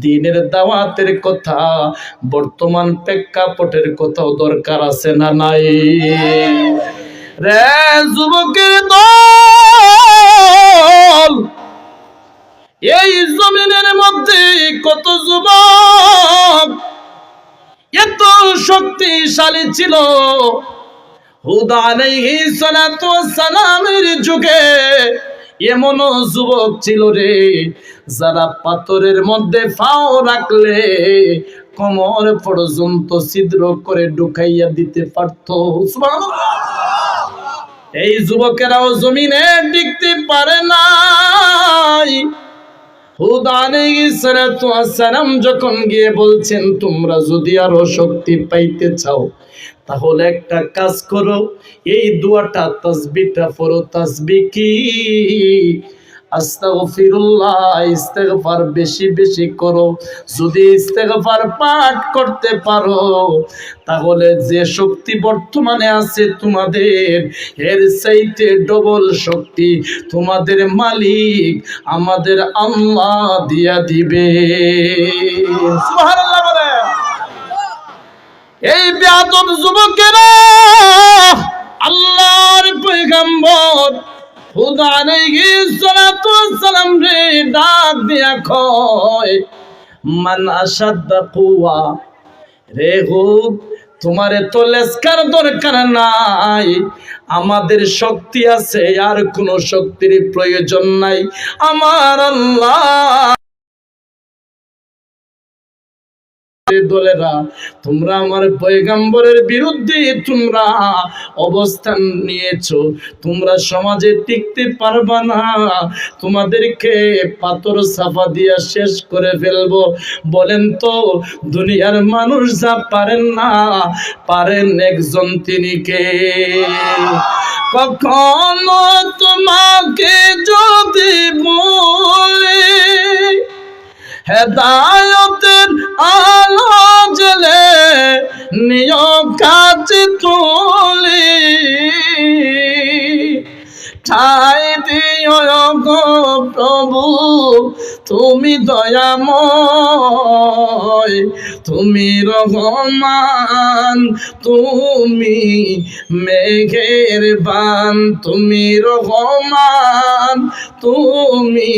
দ্বীনের দাওয়াতের কথা, বর্তমান প্রেক্ষাপটের কথাও দরকার আছে না নাই? রে যুবকের দল, এই জমিনের মধ্যে কত যুবক এত শক্তিশালী ছিল। হুদ আলাইহিস সালাতু ওয়াস সালামের যুগে এমন যুবক ছিল রে, যারা পাথরের মধ্যে পাও রাখলে কোমর পর্যন্ত ছিদ্র করে ঢুকাইয়া দিতে পারতো। সুবহানাল্লাহ। এই যুবকেরাও জমিনে টিকতে পারে নাই। হুদ আলাইহিস সালাতু ওয়াস সালাম যখন গিয়ে বলছেন, তোমরা যদি আরো শক্তি পাইতে চাও তাহলে একটা কাজ করো, এই দোয়াটা তাসবিহটা পড়ো। তাসবিহ কি? আস্তাগফিরুল্লাহ, ইস্তেগফার বেশি বেশি করো। যদি ইস্তেগফার পাঠ করতে পারো তাহলে যে শক্তি বর্তমানে আছে তোমাদের, এর চাইতে ডবল শক্তি তোমাদের মালিক আমাদের আল্লাহ দিয়া দিবে। সুবহানাল্লাহ বলে। এই বেয়াদব যুবকেরা আল্লাহর পয়গম্বর হুদ আলাইহিস সালাতু ওয়াস সালাম রে ডাক দিয়া কয়, মান আশাদ্দা কুওয়া, রে হুদ তোমারে তো লেসকার দরকার নাই, আমাদের শক্তি আছে, আর কোনো শক্তির প্রয়োজন নাই। আমার আল্লাহ দলেরা, তোমরা আমার পয়গম্বরের বিরুদ্ধে তোমরা অবস্থান নিয়েছো, তোমরা সমাজে টিকতে পারবা না, তোমাদেরকে পাথর চাপা দিয়া শেষ করে ফেলবো। বলেন তো দুনিয়ার মানুষ যা পারেন না, পারেন একজন, তিনি কে? কখনো তোমাকে যদি বলে হেদায়তের আলো জ্বলে নিয় কাছে তুলি, ঠাই দিও গো প্রভু তুমি দয়াময়, তুমি রহমান, তুমি মেঘের বান, তুমি রহমান, তুমি।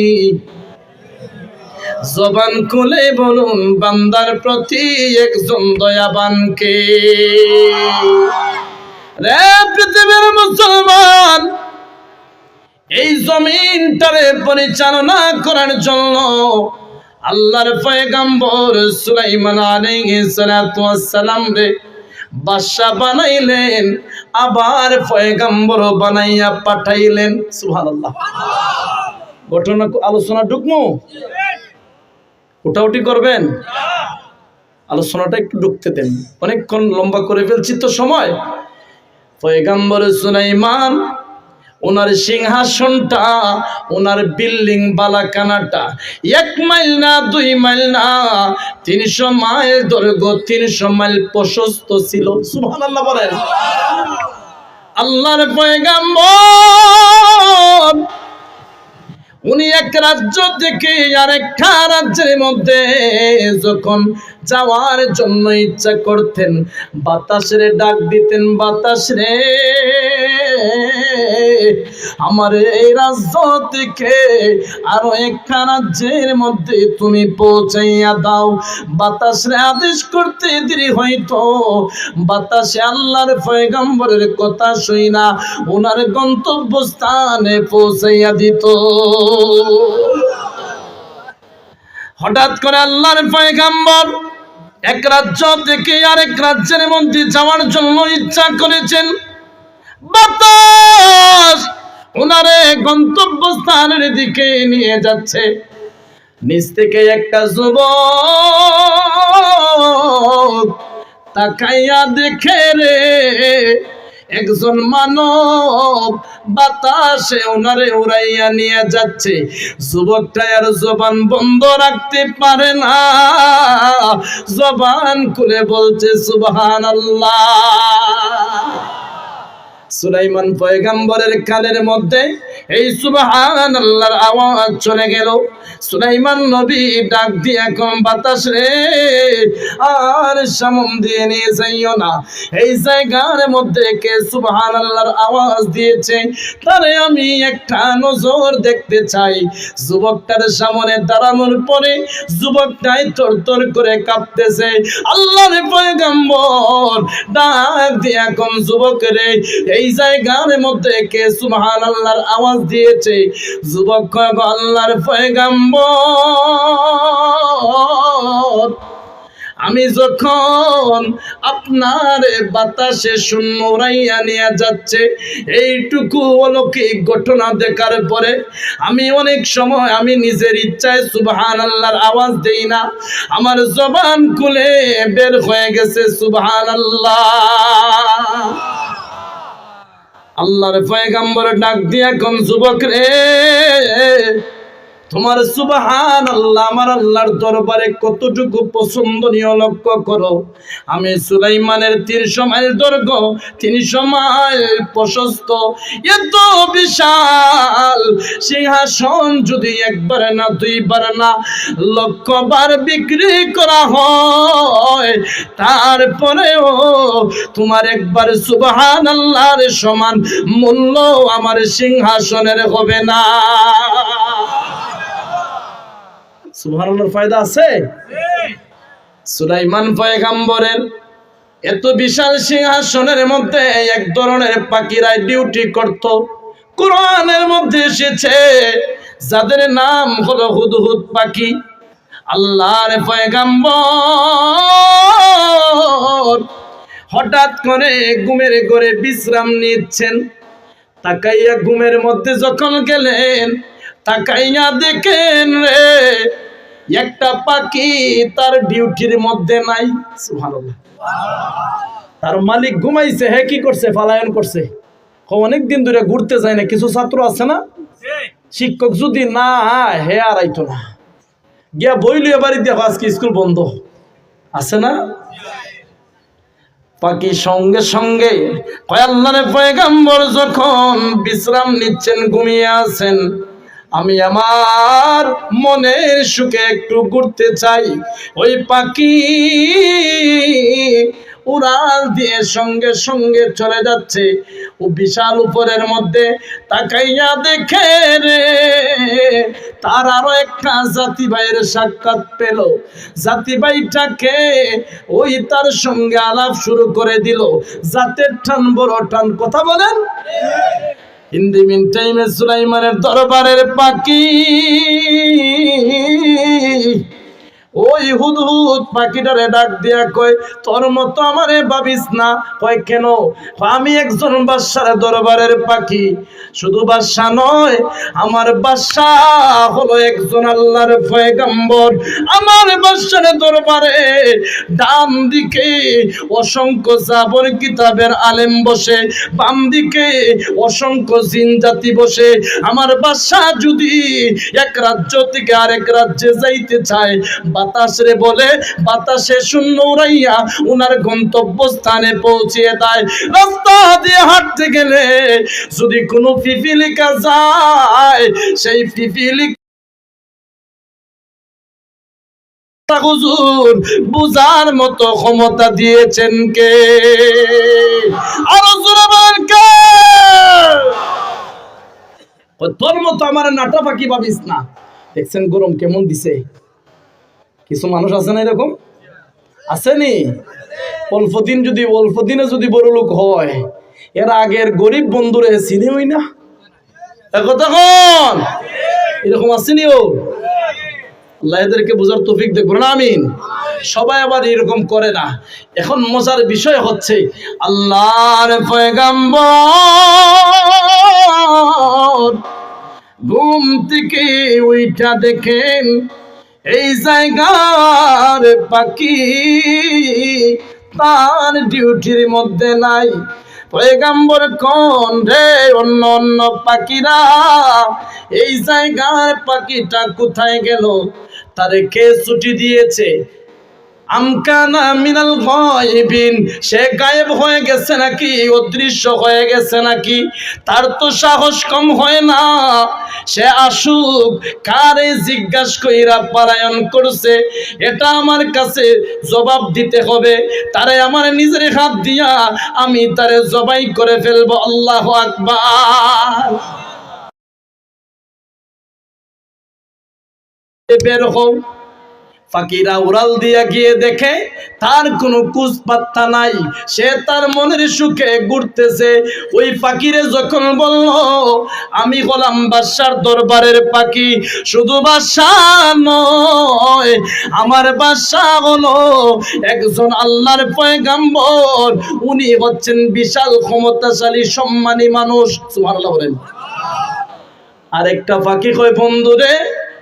জবান খুলে বলুন বান্দার প্রতি একজন দয়াবানকে। রে পৃথিবীর মুসলমান, এই জমিনটারে পরিচালনা করার জন্য আল্লাহর পয়গম্বর সুলাইমান আলাইহিস সালাতু ওয়াস সালাম রে বাদশা বানাইলেন, আবার পয়গম্বর বানাইয়া পাঠাইলেন। সুবহানাল্লাহ। ঘটনা আলোচনা ঢুকমু, উঠাউটি করবেন, আলোচনাটা একটু ঢুকতে দেন, অনেকক্ষণ লম্বা করে ফেলছি তো সময়। পয়গম্বর সুলাইমান ওনার সিংহাসনটা, ওনার বিল্ডিং বালাকানাটা 1 মাইল না 2 মাইল না 300 মাইল দৈর্ঘ্য, 300 মাইল প্রশস্ত ছিল। সুবহানাল্লাহ বলেন। আল্লাহর পয়গম্বর উনি এক রাজ্য থেকে আরেকটা রাজ্যের মধ্যে যখন যাওয়ার জন্য ইচ্ছা করতেন, বাতাসরে ডাক দিতেন, বাতাস রে আমার এই রাজ্য থেকে আরো একটা রাজ্যের মধ্যে তুমি পৌঁছাইয়া দাও। বাতাসরে আদেশ করতে দেরি হইতো, বাতাসে আল্লাহর পয়গম্বরের কথা শুইনা ওনার গন্তব্যস্থানে পৌঁছাইয়া দিত। হঠাৎ করে আল্লাহর পয়গম্বর এক রাজ্য থেকে আরেক রাজ্যের মধ্যে যাওয়ার জন্য ইচ্ছা করেছেন। বাতাস ওনারে গন্তব্যস্থানের দিকে নিয়ে যাচ্ছে। নিচ থেকে একটা যুবক তাকাইয়া দেখে রে একজন মানব বাতাসে ওনারে উড়াইয়া নিয়ে যাচ্ছে। যুবকটা আর জবান বন্ধ রাখতে পারে না, জবান খুলে বলছে সুবহানাল্লাহ, সুলাইমান পয়গম্বরের কানের মধ্যে এই সুবহানাল্লাহর আওয়াজ চলে গেল। সুলাইমান নবী ডাক দিয়ে কোন বাতাস রে, আর সামন দিয়ে নিয়ে যাইও না, এই জায়গার মধ্যে কে সুবহানাল্লাহর আওয়াজ দিয়েছে তারে আমি একটা নজর দেখতে চাই। যুবকটার সামনে দাঁড়ানোর পরে যুবকটাই তরতর করে কাঁপতেছে। আল্লাহর পয়গম্বর ডাক দিয়ে কোন যুবক রে, এই জায়গার মধ্যে কে সুবহানাল্লাহর আওয়াজ দিয়েছে? যুবক কয় আল্লাহর পয়গম্বর, আমি যখন আপনার বাতাসে শূন্য উড়াইয়া নিয়ে যাচ্ছে, এইটুকু অলৌকিক ঘটনা দেখার পরে আমি অনেক সময় আমি নিজের ইচ্ছায় সুবহানাল্লাহর আওয়াজ দেই না, আমার জবান খুলে বের হয়ে গেছে সুবহানাল্লাহ। আল্লাহর পয়গম্বর ডাক দিয়া কোন যুবক রে, তোমার সুবহানাল্লাহ আমার আল্লাহর দরবারে কতটুকু পছন্দনীয় লক্ষ্য করো। আমি সুলাইমানের 300 মাইল দৈর্ঘ্য, 300 মাইল প্রশস্ত, এত বিশাল সিংহাসন যদি একবার না দুইবার না লক্ষবার বিক্রি করা হয়, তারপরেও তোমার একবার সুবহানাল্লাহর সমান মূল্য আমার সিংহাসনের হবে না। সুবহানাল্লাহর ফায়দা আছে। সুলাইমান পয়গম্বরের এত বিশাল সিংহাসনের মধ্যে এক ধরনের পাখিরা ডিউটি করত। কোরআনের মধ্যে এসেছে যাদের নাম হলো হুদহুদ পাখি। আল্লাহর পয়গম্বর হঠাৎ করে ঘুমের ঘরে বিশ্রাম নিচ্ছেন, তাকাইয়া ঘুমের মধ্যে যখন গেলেন, তাকাইয়া দেখেন রে একটা পাখি তার ডিউটির মধ্যে নাই। সুবহানাল্লাহ। তার মালিক ঘুমাইছে, হে কি করছে? পলায়ন করছে। অনেক দিন ধরে ঘুরতে যায় না। কিছু ছাত্র আছে না, শিক্ষক যদি না হে আর আইতো না, গিয়া বইল এবারে দেখো আজকে স্কুল বন্ধ আছে না। পাখি সঙ্গে সঙ্গে আল্লাহর পয়গম্বর যখন বিশ্রাম নিচ্ছেন, ঘুমিয়ে আছেন, আমি আমার মনের সুখে একটু ঘুরতে চাই। ওই পাখি উড়াল দিয়ে সঙ্গে সঙ্গে চলে যাচ্ছে। ও বিশাল উপরের মধ্যে তাকাইয়া দেখে রে তার আরো একটা জাতি ভাইয়ের সাক্ষাৎ পেল। জাতি ভাইটাকে ওই তার সঙ্গে আলাপ শুরু করে দিল। জাতের টান বড় টান, কথা বলেন। ইন দি মিন টাইমে সুলাইমানের দরবারের পাখি ওই হুদহুদ পাখিটারে ডাক দিয়া কয়, তোর মতো আমারে ভাবিস না। কয় কেন? আমি একজন বাদশার দরবারের পাখি। শুধু বাদশা নয়, আমার বাদশা হলো একজন আল্লাহর পয়গম্বর। আমার বাদশার দরবারে ডান দিকে অসংখ্য জাবর কিতাবের আলেম বসে, বাম দিকে অসংখ্য জিন জাতি বসে। আমার বাদশা যদি এক রাজ্য থেকে আরেক রাজ্যে যাইতে চায়, বাতাস রে বলে বাতাসে শূন্য উড়াইয়া উনার গন্তব্যস্থানে পৌঁছিয়ে দেয়। রাস্তা দিয়ে হাঁটতে গেলে যদি কোনো পিপিলিকা যায়, সেই পিপিলিকা হুজুর বুঝার মতো ক্ষমতা দিয়েছেন কে? আরো জোরে বলেন কে? তোর মতো আমার নাটা পাখি ভাবিস না। দেখছেন গরম কেমন দিছে? কিছু মানুষ আছে না এরকম, আসেনি? অল্প দিনে যদি বড় লোক হয়, এর আগের গরিব বন্ধুরে চিনে হই না, এখন এরকম আসেনি? ও আল্লাহ এদেরকে বোঝার তৌফিক দেখবো না, আমিন। সবাই আবার এরকম করে না। এখন মজার বিষয় হচ্ছে, আল্লাহর পয়গম্বর ঘুম থেকে উইঠা দেখেন এই জায়গার পাখি তার ডিউটির মধ্যে নাই। পয়গম্বর কোন রে? অন্য অন্য পাখিরা, এই জায়গার পাখিটা কোথায় গেল? তারে কে ছুটি দিয়েছে? আমকানা মিনাল গায়বিন, সে গায়েব হয়ে গেছে নাকি, অদৃশ্য হয়ে গেছে নাকি? তার তো সাহস কম হয় না, সে আসুক, কারে জিজ্ঞাসা কইরা পালায়ন করছে এটা আমার কাছে জবাব দিতে হবে। তারে আমার নিজের হাত দিয়া আমি তারে জবাই করে ফেলবো। আল্লাহু আকবার। বের হও। ফাকিরা উড়াল দিয়া গিয়ে দেখে তার কোনো কুছ পাত্তা নাই, সে তার মনের সুখে ঘুরতেছে। ওই ফাকিরে যখন বলল আমি হলাম বাদশার দরবারের পাখি, শুধু বাদশা নয়, আমার বাদশা হলো একজন আল্লাহর পয়গাম্বর, উনি হচ্ছেন বিশাল ক্ষমতাশালী সম্মানী মানুষ। সুবহানাল্লাহ বলেন। আরেকটা ফাঁকি কয়, বন্ধুরে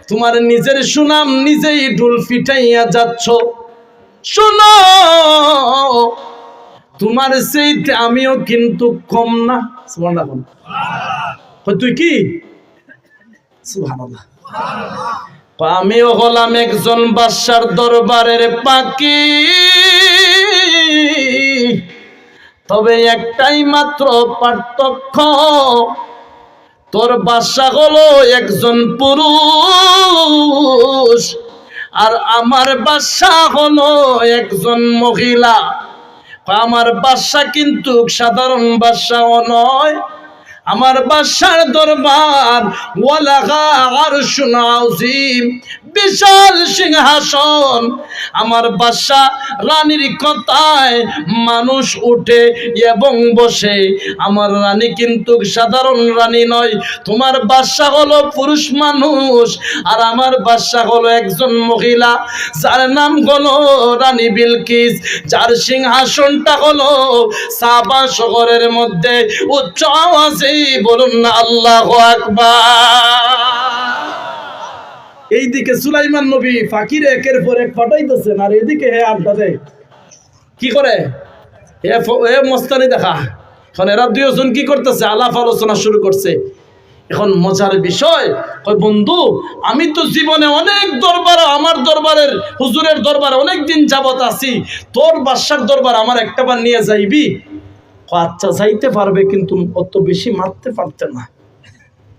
তোমার নিজের সুনাম নিজেই ঢুল পিটাইয়া যাচ্ছ, শোনো তোমার সেইতে আমিও কিন্তু কম না। সুবহানাল্লাহ। তুই কি? সুবহানাল্লাহ। আমিও হলাম একজন বাদশার দরবারের পাখি, তবে একটাই মাত্র পার্থক্য, তোর বাদশা হলো একজন পুরুষ আর আমার বাদশা হলো একজন মহিলা। আমার বাদশা কিন্তু সাধারণ বাদশাও নয়, আমার বাদশার দরবার ওয়ালাহা আরশুন আযীম, বিশাল সিংহাসন। আমার বাদশা রানীর কথায় মানুষ উঠে এবং বসে। আমার রানী কিন্তু সাধারণ রানী নয়, তোমার বাদশা হলো পুরুষ মানুষ আর আমার বাদশা হলো একজন মহিলা, যার নাম হলো রানী বিলকিস, যার সিংহাসনটা হলো সাবা শহরের মধ্যে। উচ্চ আওয়াজে বলুন না আল্লাহু আকবার। এইদিকে সুলাইমান নবী ফাকির একের পর এক পাঠাইতেছেন, আর এদিকে হে আড্ডা দেয়। কি করে? হে মস্তানি দেখা। এখন এরা দুইজন কি করতেছে? আলাপ আলোচনা শুরু করছে। এখন মজার বিষয়, কই বন্ধু আমি তো জীবনে অনেক দরবার, আমার দরবারের হুজুরের দরবারে অনেক দিন যাবত আছি, তোর বাদশার দরবার আমার একটাবার নিয়ে যাইবি? আচ্ছা যাইতে পারবে, কিন্তু অত বেশি মারতে পারতে না।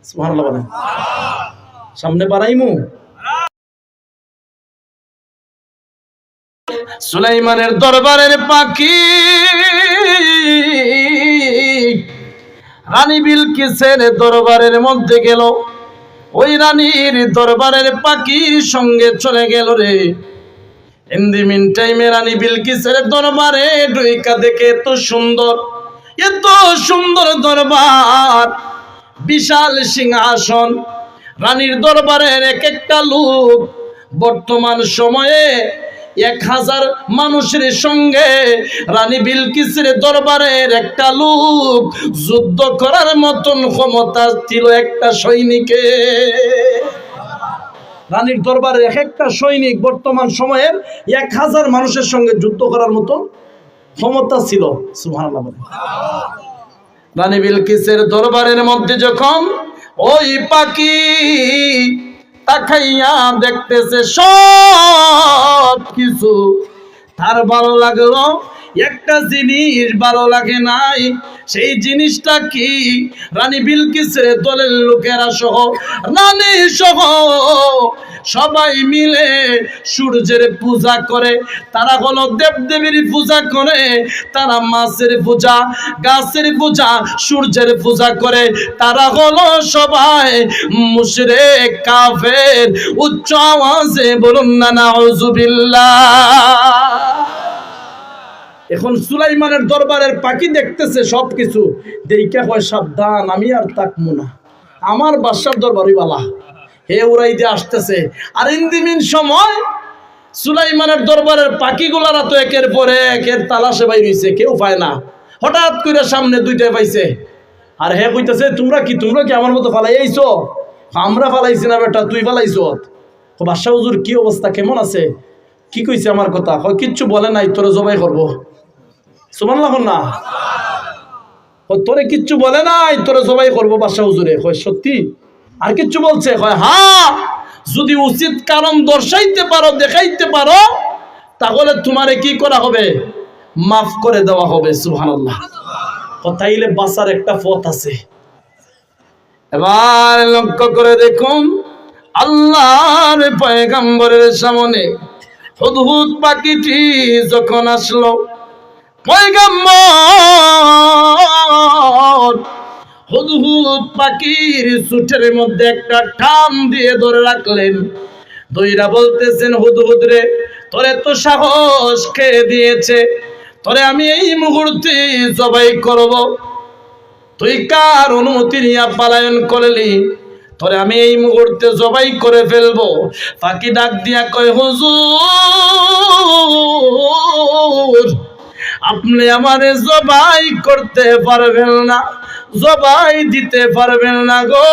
সুবহানাল্লাহ বলেন। সামনে বাড়াইমু। সুলাইমানের দরবারের পাখি রানী বিলকিসের দরবারের মধ্যে গেল। ওই রানীর দরবারের পাখির সঙ্গে চলে গেল রে। ইন দি মিন টাইমে রানী বিলকিসের দরবারে ঢুইকা দেখে এত সুন্দর দরবার, বিশাল সিংহাসন। রানীর দরবারের এক একটা লোক বর্তমান সময়ে 1000 মানুষের সঙ্গে রানী বিলকিসের দরবারের একটা লোক যুদ্ধ করার মতন ক্ষমতা ছিল একটা সৈনিকে। রানীর দরবারের এক একটা সৈনিক বর্তমান সময়ের 1000 মানুষের সঙ্গে যুদ্ধ করার মতো ক্ষমতা ছিল। সুবহানাল্লাহ। রানী বিলকিসের দরবারের মধ্যে যখন ওই পাখি তাকাইয়া দেখতেছে সব কিছু, তার ভালো লাগলো। একটা জিনিস ভালো লাগে নাই, সেই জিনিসটা কি? রানী বিলকিসের দলের লোকেরা সহ, রানী সহ সবাই মিলে সূর্যের পূজা করে। তারা হলো দেবদেবীর পূজা করে, তারা মাছের পূজা, গাছের পূজা, সূর্যের পূজা করে। তারা হলো সবাই মুশরিক কাফের। উচ্চ আওয়াজে বলুন না নাউযুবিল্লাহ। এখন সুলাইমানের দরবারের পাখি দেখতেছে সবকিছু, দেইখা কয় সাবধান, আমি আর তাকমু না, আমার বাদশার দরবারই বালা। হে উড়াই দিয়ে আসতেছে। আর ইন্দিমিন সময় সুলাইমানের দরবারের পাখিগুলারা তো একের পরে একের তালাশে বাইর হইছে, কেউ পায় না। হঠাৎ করে সামনে দুইটাই পাইছে। আর হে কইতেছে তোমরা কি আমার মতো ফালাই আইছো? আমরা ফালাইছি না বেটা, তুই ফালাইছ। বাদশা হুজুর কি অবস্থা, কেমন আছে? কি কইছে আমার কথা? কিচ্ছু বলে নাই, তোরে জবাই করবো। সুবহানাল্লাহ না? তোরে কিচ্ছু বলে নাই, তোরে জবাই করবো বাদশা হুজুরে। কয় সত্যি? আর কিচ্ছু বলছে? কয় হ্যাঁ, যদি উচিত কারণ দর্শাইতে পারো, দেখাইতে পারো, তাহলে তোমারে কি করা হবে? মাফ করে দেওয়া হবে। সুবহানাল্লাহ। তাইলে বাঁচার একটা পথ আছে। এবার লক্ষ্য করে দেখুন, আল্লাহর পয়গম্বরের সামনে হুদহুদ পাখিটি যখন আসলো, পয়গম্বর হুদহুদ পাখির চুটের মধ্যে একটা টান দিয়ে ধরে রাখলেন। দইরা বলতেছেন, হুদহুদ রে, তোরে তো সাহস খেয়ে দিয়েছে, তোরে আমি এই মুহূর্তে জবাই করব। তুই কার অনুমতি নিয়ে পলায়ন করলি? তোরে আমি এই মুহূর্তে জবাই করে ফেলবো। পাখি ডাক দিয়া কয়, হুজুর, আপনি আমারে জবাই করতে পারবেন না, জবাই দিতে পারবেন না গো।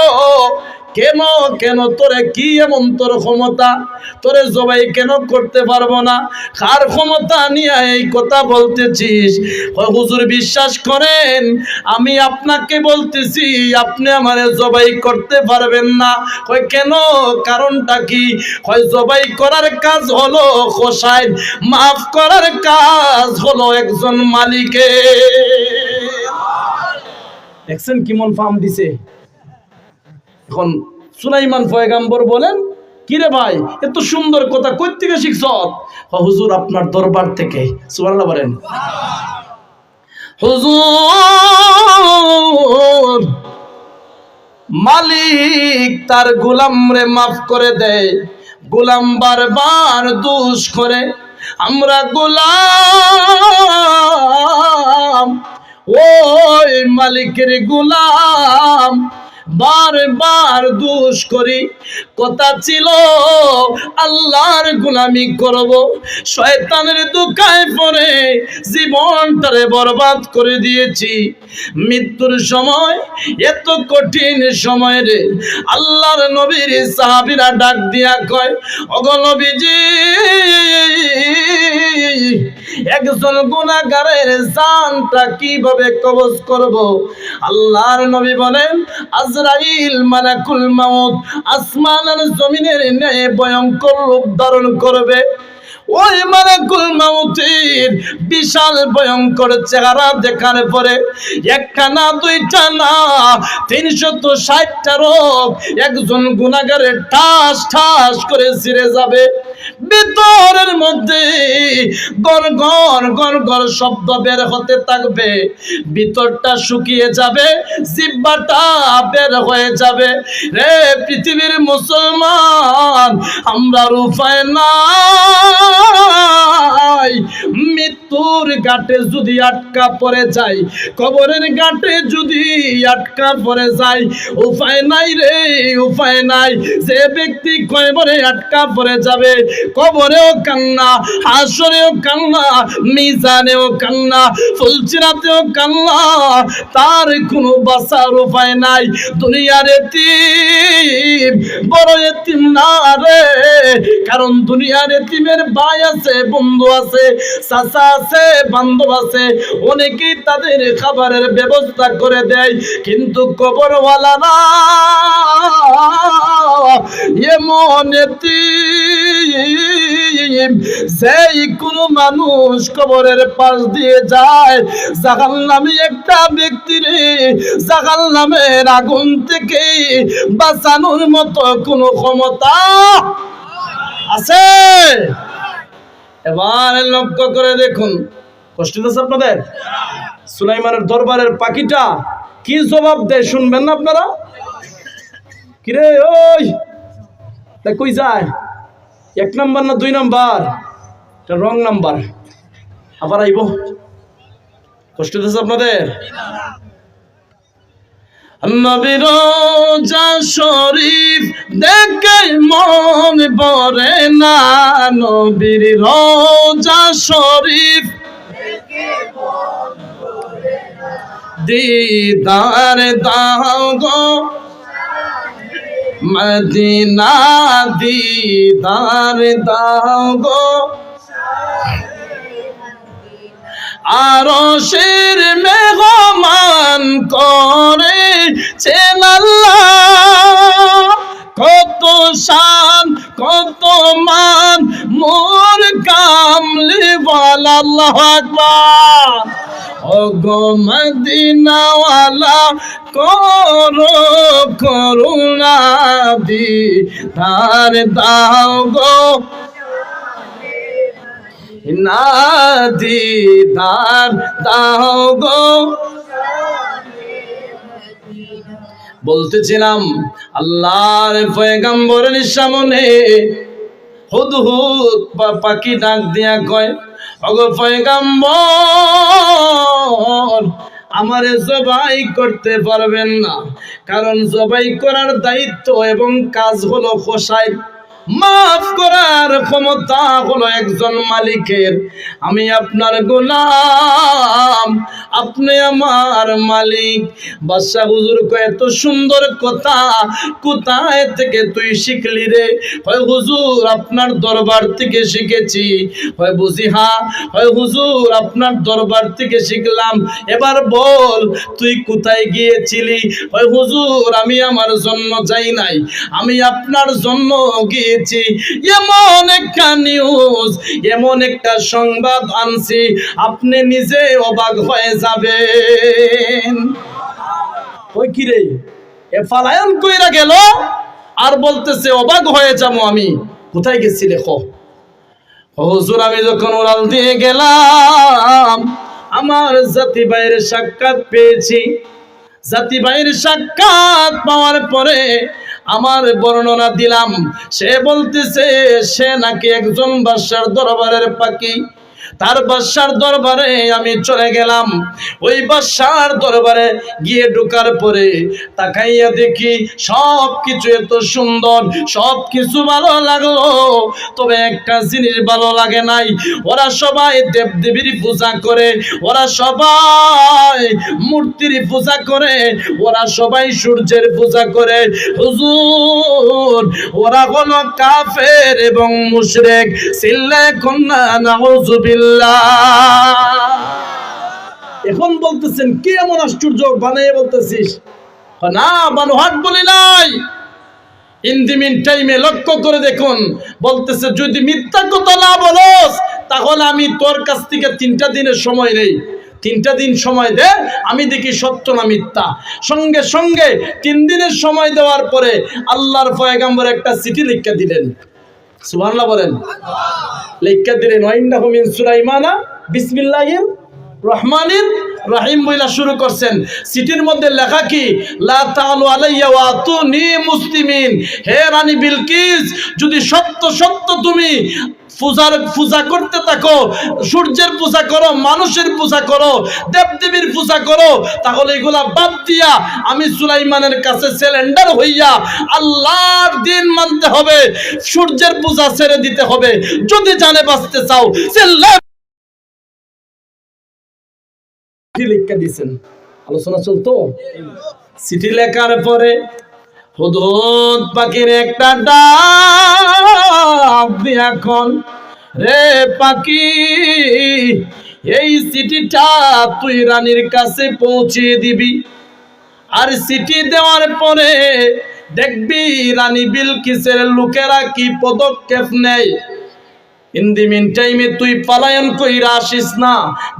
কেন কেন? তোরে কি এমন তোর ক্ষমতা? তোরে জবাই কেন করতে পারবো না? কার ক্ষমতা নিয়ে এই কথা বলতেছিস? হুজুর বিশ্বাস করেন, আমি আপনাকে বলতেছি আপনি আমারে জবাই করতে পারবেন না। কই কেন? কারণটা কি? কই জবাই করার কাজ হলো খোসাইন, মাফ করার কাজ হলো একজন মালিকের। দেখছেন কেমন ফার্ম দিছে? এখন সুলাইমান পয়গম্বর বলেন, কিরে ভাই, এত সুন্দর কথা কই থেকে শিখছ? হুজুর আপনার দরবার থেকে। সুবহানাল্লাহ বলেন। হুজুর, মালিক তার গোলামরে মাফ করে দেয়, গোলাম বারবার দোষ করে। আমরা গোলাম, ওই মালিকের গোলাম, বারবার দোষ করি। কথা ছিল আল্লাহর গোলামি করব, শয়তানের দুকায় পড়ে জীবনটারে বরবাদ করে দিয়েছি। মৃত্যুর সময়, এত কঠিন সময় রে, আল্লাহর নবীর সাহাবীরা ডাক দিয়া কয়, ওগো নবীজি, একজন গুনাহগারের জানটা কিভাবে কবজ করব? আল্লাহর নবী বলেন, আজরাইল মালাকুল মাউত আসমান আর জমিনের ন্যায় ভয়ঙ্কর রূপ ধারণ করবে। ওই মালাকুল মাউতের বিশাল ভয়ঙ্কর চেহারা দেখার পরে একটা না, দুইটা না, 360টা রোগ একজন গুনাহগারের ঠাস ঠাস করে ছিঁড়ে যাবে। ভিতরের মধ্যে গড় গড় গড় গড় শব্দ বের হতে থাকবে, ভিতরটা শুকিয়ে যাবে, জিহ্বাটা বের হয়ে যাবে। রে পৃথিবীর মুসলমান, আমরা উপায় নাই, মৃত্যুর ঘাটে যদি আটকা পড়ে যাই, কবরের ঘাটে যদি আটকা পড়ে যাই, উপায় নাই রে, উপায় নাই। যে ব্যক্তি কবরে আটকা পড়ে যাবে, কবরেও কান্না, হাসরেও কান্না, মিজানেও কান্না, ফুলসিরাতেও কান্না, তার কোনো বাঁচার উপায় নাই। দুনিয়ার এতিম বড় এতিম না রে, কারণ দুনিয়ার এতিমের ভাই আছে, বন্ধু আছে, চাচা আছে, বান্ধব আছে, অনেকেই তাদের খাবারের ব্যবস্থা করে দেয়। কিন্তু কবরওয়ালারা এমন এতিম, যেই কোনো মানুষ কবরের পাশ দিয়ে যায়, জাহান্নামী একটা ব্যক্তিরে জাহান্নামের আগুন থেকে বাঁচানোর মতো কোনো ক্ষমতা আছে? এবার লক্ষ্য করে দেখুন, কষ্ট হচ্ছে আপনাদের? সুলাইমানের দরবারের পাখিটা কি জবাব দেয় শুনবেন না আপনারা? কিরে ওই কই যায়? 1 নাম্বার না 2 নাম্বার? এটা রং নাম্বার। আবার আইব। কষ্ট হচ্ছে আপনাদের? নবীর রোজা শরীফ দেখে মন ভরে না, নবীর রোজা শরীফ দিদার দাও গো মদিনা, দিদার দাও গো আরশের মেহমান করে চেন আল্লাহ, কত শান কত মান মোর কাম কামলি ওয়ালা আল্লাহু আকবার। ও গো মদিনাওয়ালা করো করুণা দিদার দাও গো না দিদার দাও গো। বলতেছিলাম আল্লাহর পয়গম্বরের সামনে হুদহুদ পাখি ডাক দিয়া কয়, ওগো পয়গম্বর আমারে জবাই করতে পারবেন না, কারণ জবাই করার দায়িত্ব এবং কাজ হলো খোসাই, মাফ করার ক্ষমতা হলো একজন মালিকের। আমি আপনার গোলাম, আপনি আমার মালিক। বাদশা হুজুর কয়, এত সুন্দর কথা কোথায় থেকে তুই শিখলি রে? হয় হুজুর আপনার দরবার থেকে শিখেছি। হয় বুঝি হ্যাঁ। হয় হুজুর আপনার দরবার থেকে শিখলাম। এবার বল তুই কোথায় গিয়েছিলি? হয় হুজুর আমি আমার জন্য যাই নাই, আমি আপনার জন্য গিয়ে এমন একটা নিউজ, এমন একটা সংবাদ আনছি আপনি নিজে অবাক হয়ে যাবেন। ওই কি রে, এ পালায়ন কইরা গেল আর বলতেছে অবাক হয়ে যাবো আমি। কোথায় গেছি লেখো? হুজুর আমি যখন উড়াল দিয়ে গেলাম আমার জাতি ভাইয়ের সাক্ষাৎ পেয়েছি। জাতি ভাইয়ের সাক্ষাৎ পাওয়ার পরে আমার বর্ণনা দিলাম। সে বলতেছে সে নাকি একজন বাদশার দরবারের পাখি। তার বাদশার দরবারে আমি চলে গেলাম। ওই বাদশার দরবারে গিয়ে ঢোকার পরে তাকাইয়া দেখি সব কিছু এত সুন্দর, সব কিছু ভালো লাগলো, তবে একটা জিনিস ভালো লাগে নাই। ওরা সবাই দেবদেবীর পূজা করে, ওরা সবাই মূর্তির পূজা করে, ওরা সবাই সূর্যের পূজা করে। হুজুর ওরা হলো কাফের এবং মুশরিক। চিল্লায়ে কন্না নাউযুবিল্লাহ। এখন বলতেছেন কি এমন আশ্চর্য বানিয়ে বলতেছিস? না বানোহাট বলি নাই। ইন দি মিন টাইমে লক্ষ্য করে দেখুন, বলতেছে যদি মিথ্যা কথা না বলস তাহলে আমি তোর কাছ থেকে 3টা দিনের সময় নেই। 3টা দিন সময় দে, আমি দেখি সত্য না মিথ্যা। সঙ্গে সঙ্গে 3 দিনের সময় দেওয়ার পরে আল্লাহর পয়গম্বর একটা চিঠি লিখে দিলেন। সুবহানাল্লাহ বলেন। লিখে দিলেন ওয়াইন্নাহু মিন সুলাইমানা বিসমিল্লাহির রহমানির রহিম বইলা শুরু করছেন। চিঠির মধ্যে লেখা কি? লা তাআলু আলাইয়া ওয়া আতুনি মুসলিমিন। হে রানী বিলকিস, যদি সত্য সত্য তুমি পূজা করতে থাকো, সূর্যের পূজা করো, মানুষের পূজা করো, দেবদেবীর পূজা করো, তাহলে এগুলা বাদ দিয়া আমি সুলাইমানের কাছে সিলিন্ডার হইয়া আল্লাহর দিন মানতে হবে, সূর্যের পূজা ছেড়ে দিতে হবে যদি জানে বাঁচতে চাও। লিখে দিয়েছেন। আলোচনা চলতো। চিঠি লেখার পরে হুদহুদ পাখির একটা ডাক দিয়া কোন, রে পাখি এই চিঠিটা তুই রানীর কাছে পৌঁছে দিবি। আর চিঠি দেওয়ার পরে দেখবি রানী বিলকিসের লোকেরা কি পদক্ষেপ নেয়। ইন দি মিন টাইমে তুই পালায়ন কইরা আসিস না,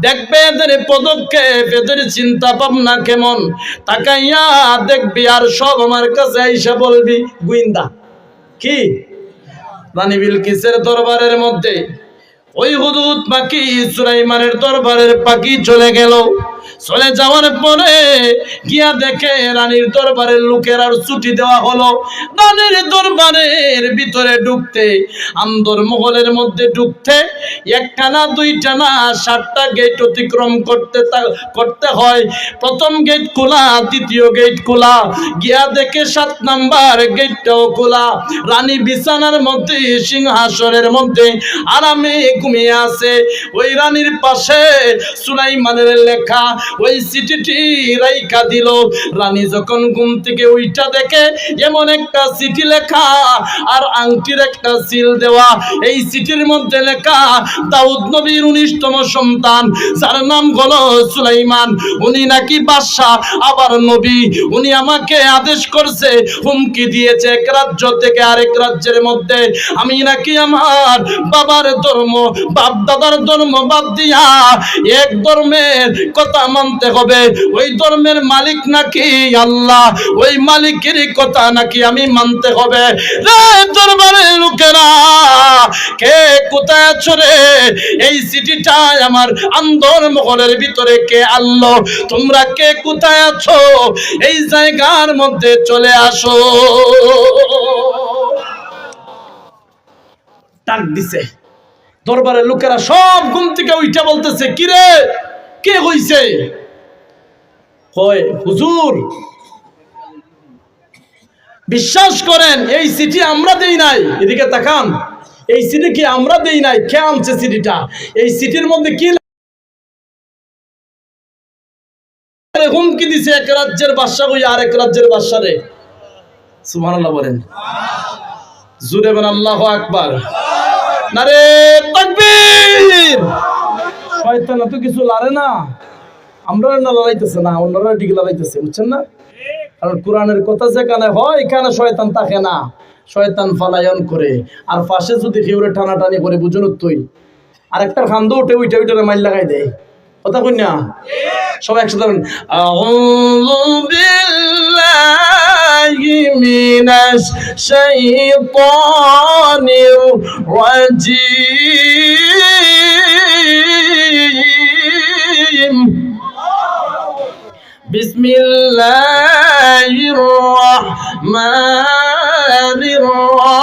দেখবে এদের পদক্ষেপ, এদের চিন্তা ভাবনা কেমন, তাকাইয়া দেখবি আর সব আমার কাছে আইসা বলবি গুইন্দা। কি রানী বিলকিসের দরবারের মধ্যে ওই হুদহুদ পাখি সুলাইমানের দরবারের পাখি চলে গেল। চলে যাওয়ার পরে গিয়া দেখে রানীর দরবারের লোকের আর ছুটি দেওয়া হলো। রানীর দরবারের ভিতরে ঢুকতে, আন্দর মহলের মধ্যে ঢুকতে একটা না দুইটা না 7টা গেট অতিক্রম করতে হয়। প্রথম গেট খোলা, দ্বিতীয় গেট খোলা, গিয়া দেখে 7 নাম্বার গেটটাও খোলা। রানী বিছানার মধ্যে সিংহাসনের মধ্যে আরামে ঘুমিয়ে আছে। ওই রানীর পাশে সুলাইমানের লেখা ওই চিঠিটি রাইখা দিল। রানী যখন ঘুম থেকে উইঠা দেখে এমন একটা চিঠি লেখা আর আংটির একটা সিল দেওয়া। এই চিঠির মধ্যে লেখা দাউদ নবীর 19তম সন্তান, যার নাম হলো সুলাইমান, উনি নাকি বাদশা আবার নবী। উনি আমাকে আদেশ করছে, হুমকি দিয়েছে, এক রাজ্য থেকে আরেক রাজ্যের মধ্যে আমি নাকি আমার বাবার ধর্ম, বাপ দাদার ধর্ম বাদ দিয়া এক ধর্মের কথা মানতে হবে। ওই ধর্মের মালিক নাকি আল্লাহ, ওই মালিকের কথা নাকি আমি মানতে হবে। রে দরবারের লোকেরা, কে কোথায় আছো রে? এই চিঠিটা আমার আন্দর মহলের ভিতরে কে আনলো? তোমরা কে কোথায় আছো? এই জায়গার মধ্যে চলে আসো। ডাক দিছে। দরবারের লোকেরা সব ঘুম থেকে উঠা বলতেছে, কি রে, কে হইছে? কয়, হুজুর বিশ্বাস করেন এই চিঠি আমরা দেই নাই। এদিকে তাকান, এই চিঠি কি আমরা দেই নাই? কে আনছে চিঠিটা? এই চিঠির মধ্যে কি হুমকি দিছে এক রাজ্যের বাদশা হই আরেক রাজ্যের বাদশা রে। সুবহানাল্লাহ বলেন, জোরে বলেন আল্লাহু আকবার, নারে তাকবীর। শয়তান তো কিছু লারে না, আমরা না লড়াইতেছে না, অন্যরা দিকে লড়াইতেছে, বুঝছেন না? কারণ কোরআনের কথা যেখানে হয় এখানে শয়তান থাকে না, শয়তান পলায়ন করে। আর পাশে যদি কেউরে টানাটানি করে, বুঝুন তুই আরেকটার খান্দ উঠে উইটা উইটারে মাইল লাগাই দেয়। কথা কই না? সবাই একসাথে বলেন, আউযু বিল্লাহি মিনাশ শাইতানির রাজিম, বিসমিল্লাহির রহমানির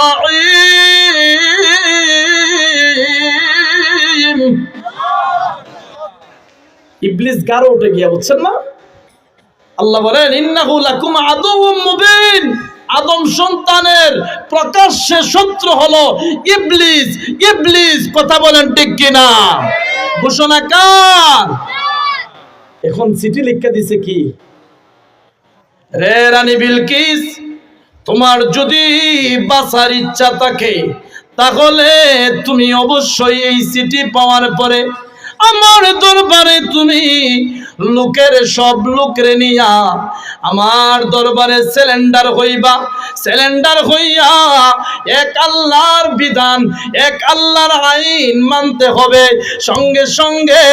রহিম। ইবলিস গারো উঠে গিয়া, বুঝছেন না? আল্লাহ বলেন, ইন্নাহু লাকুম আদুউম মুবিন। আদম সন্তানের প্রকাশ্যে শত্রু হলো ইবলিস। ইবলিস, কথা বলেন ঠিক কিনা? ঘোষণা কার? এখন চিঠি লিখে দিছে কি, রে রানী বিলকিস, তোমার যদি বাঁচার ইচ্ছা থাকে তাহলে তুমি অবশ্যই এই চিঠি পাওয়ার পরে আমার দরবারে তুমি লোকের সব লোকের নিয়া আমার দরবারে সিলিন্ডার হইবা। সিলিন্ডার হইয়া এক আল্লাহর বিধান, এক আল্লাহর আইন মানতে হবে। সঙ্গে সঙ্গে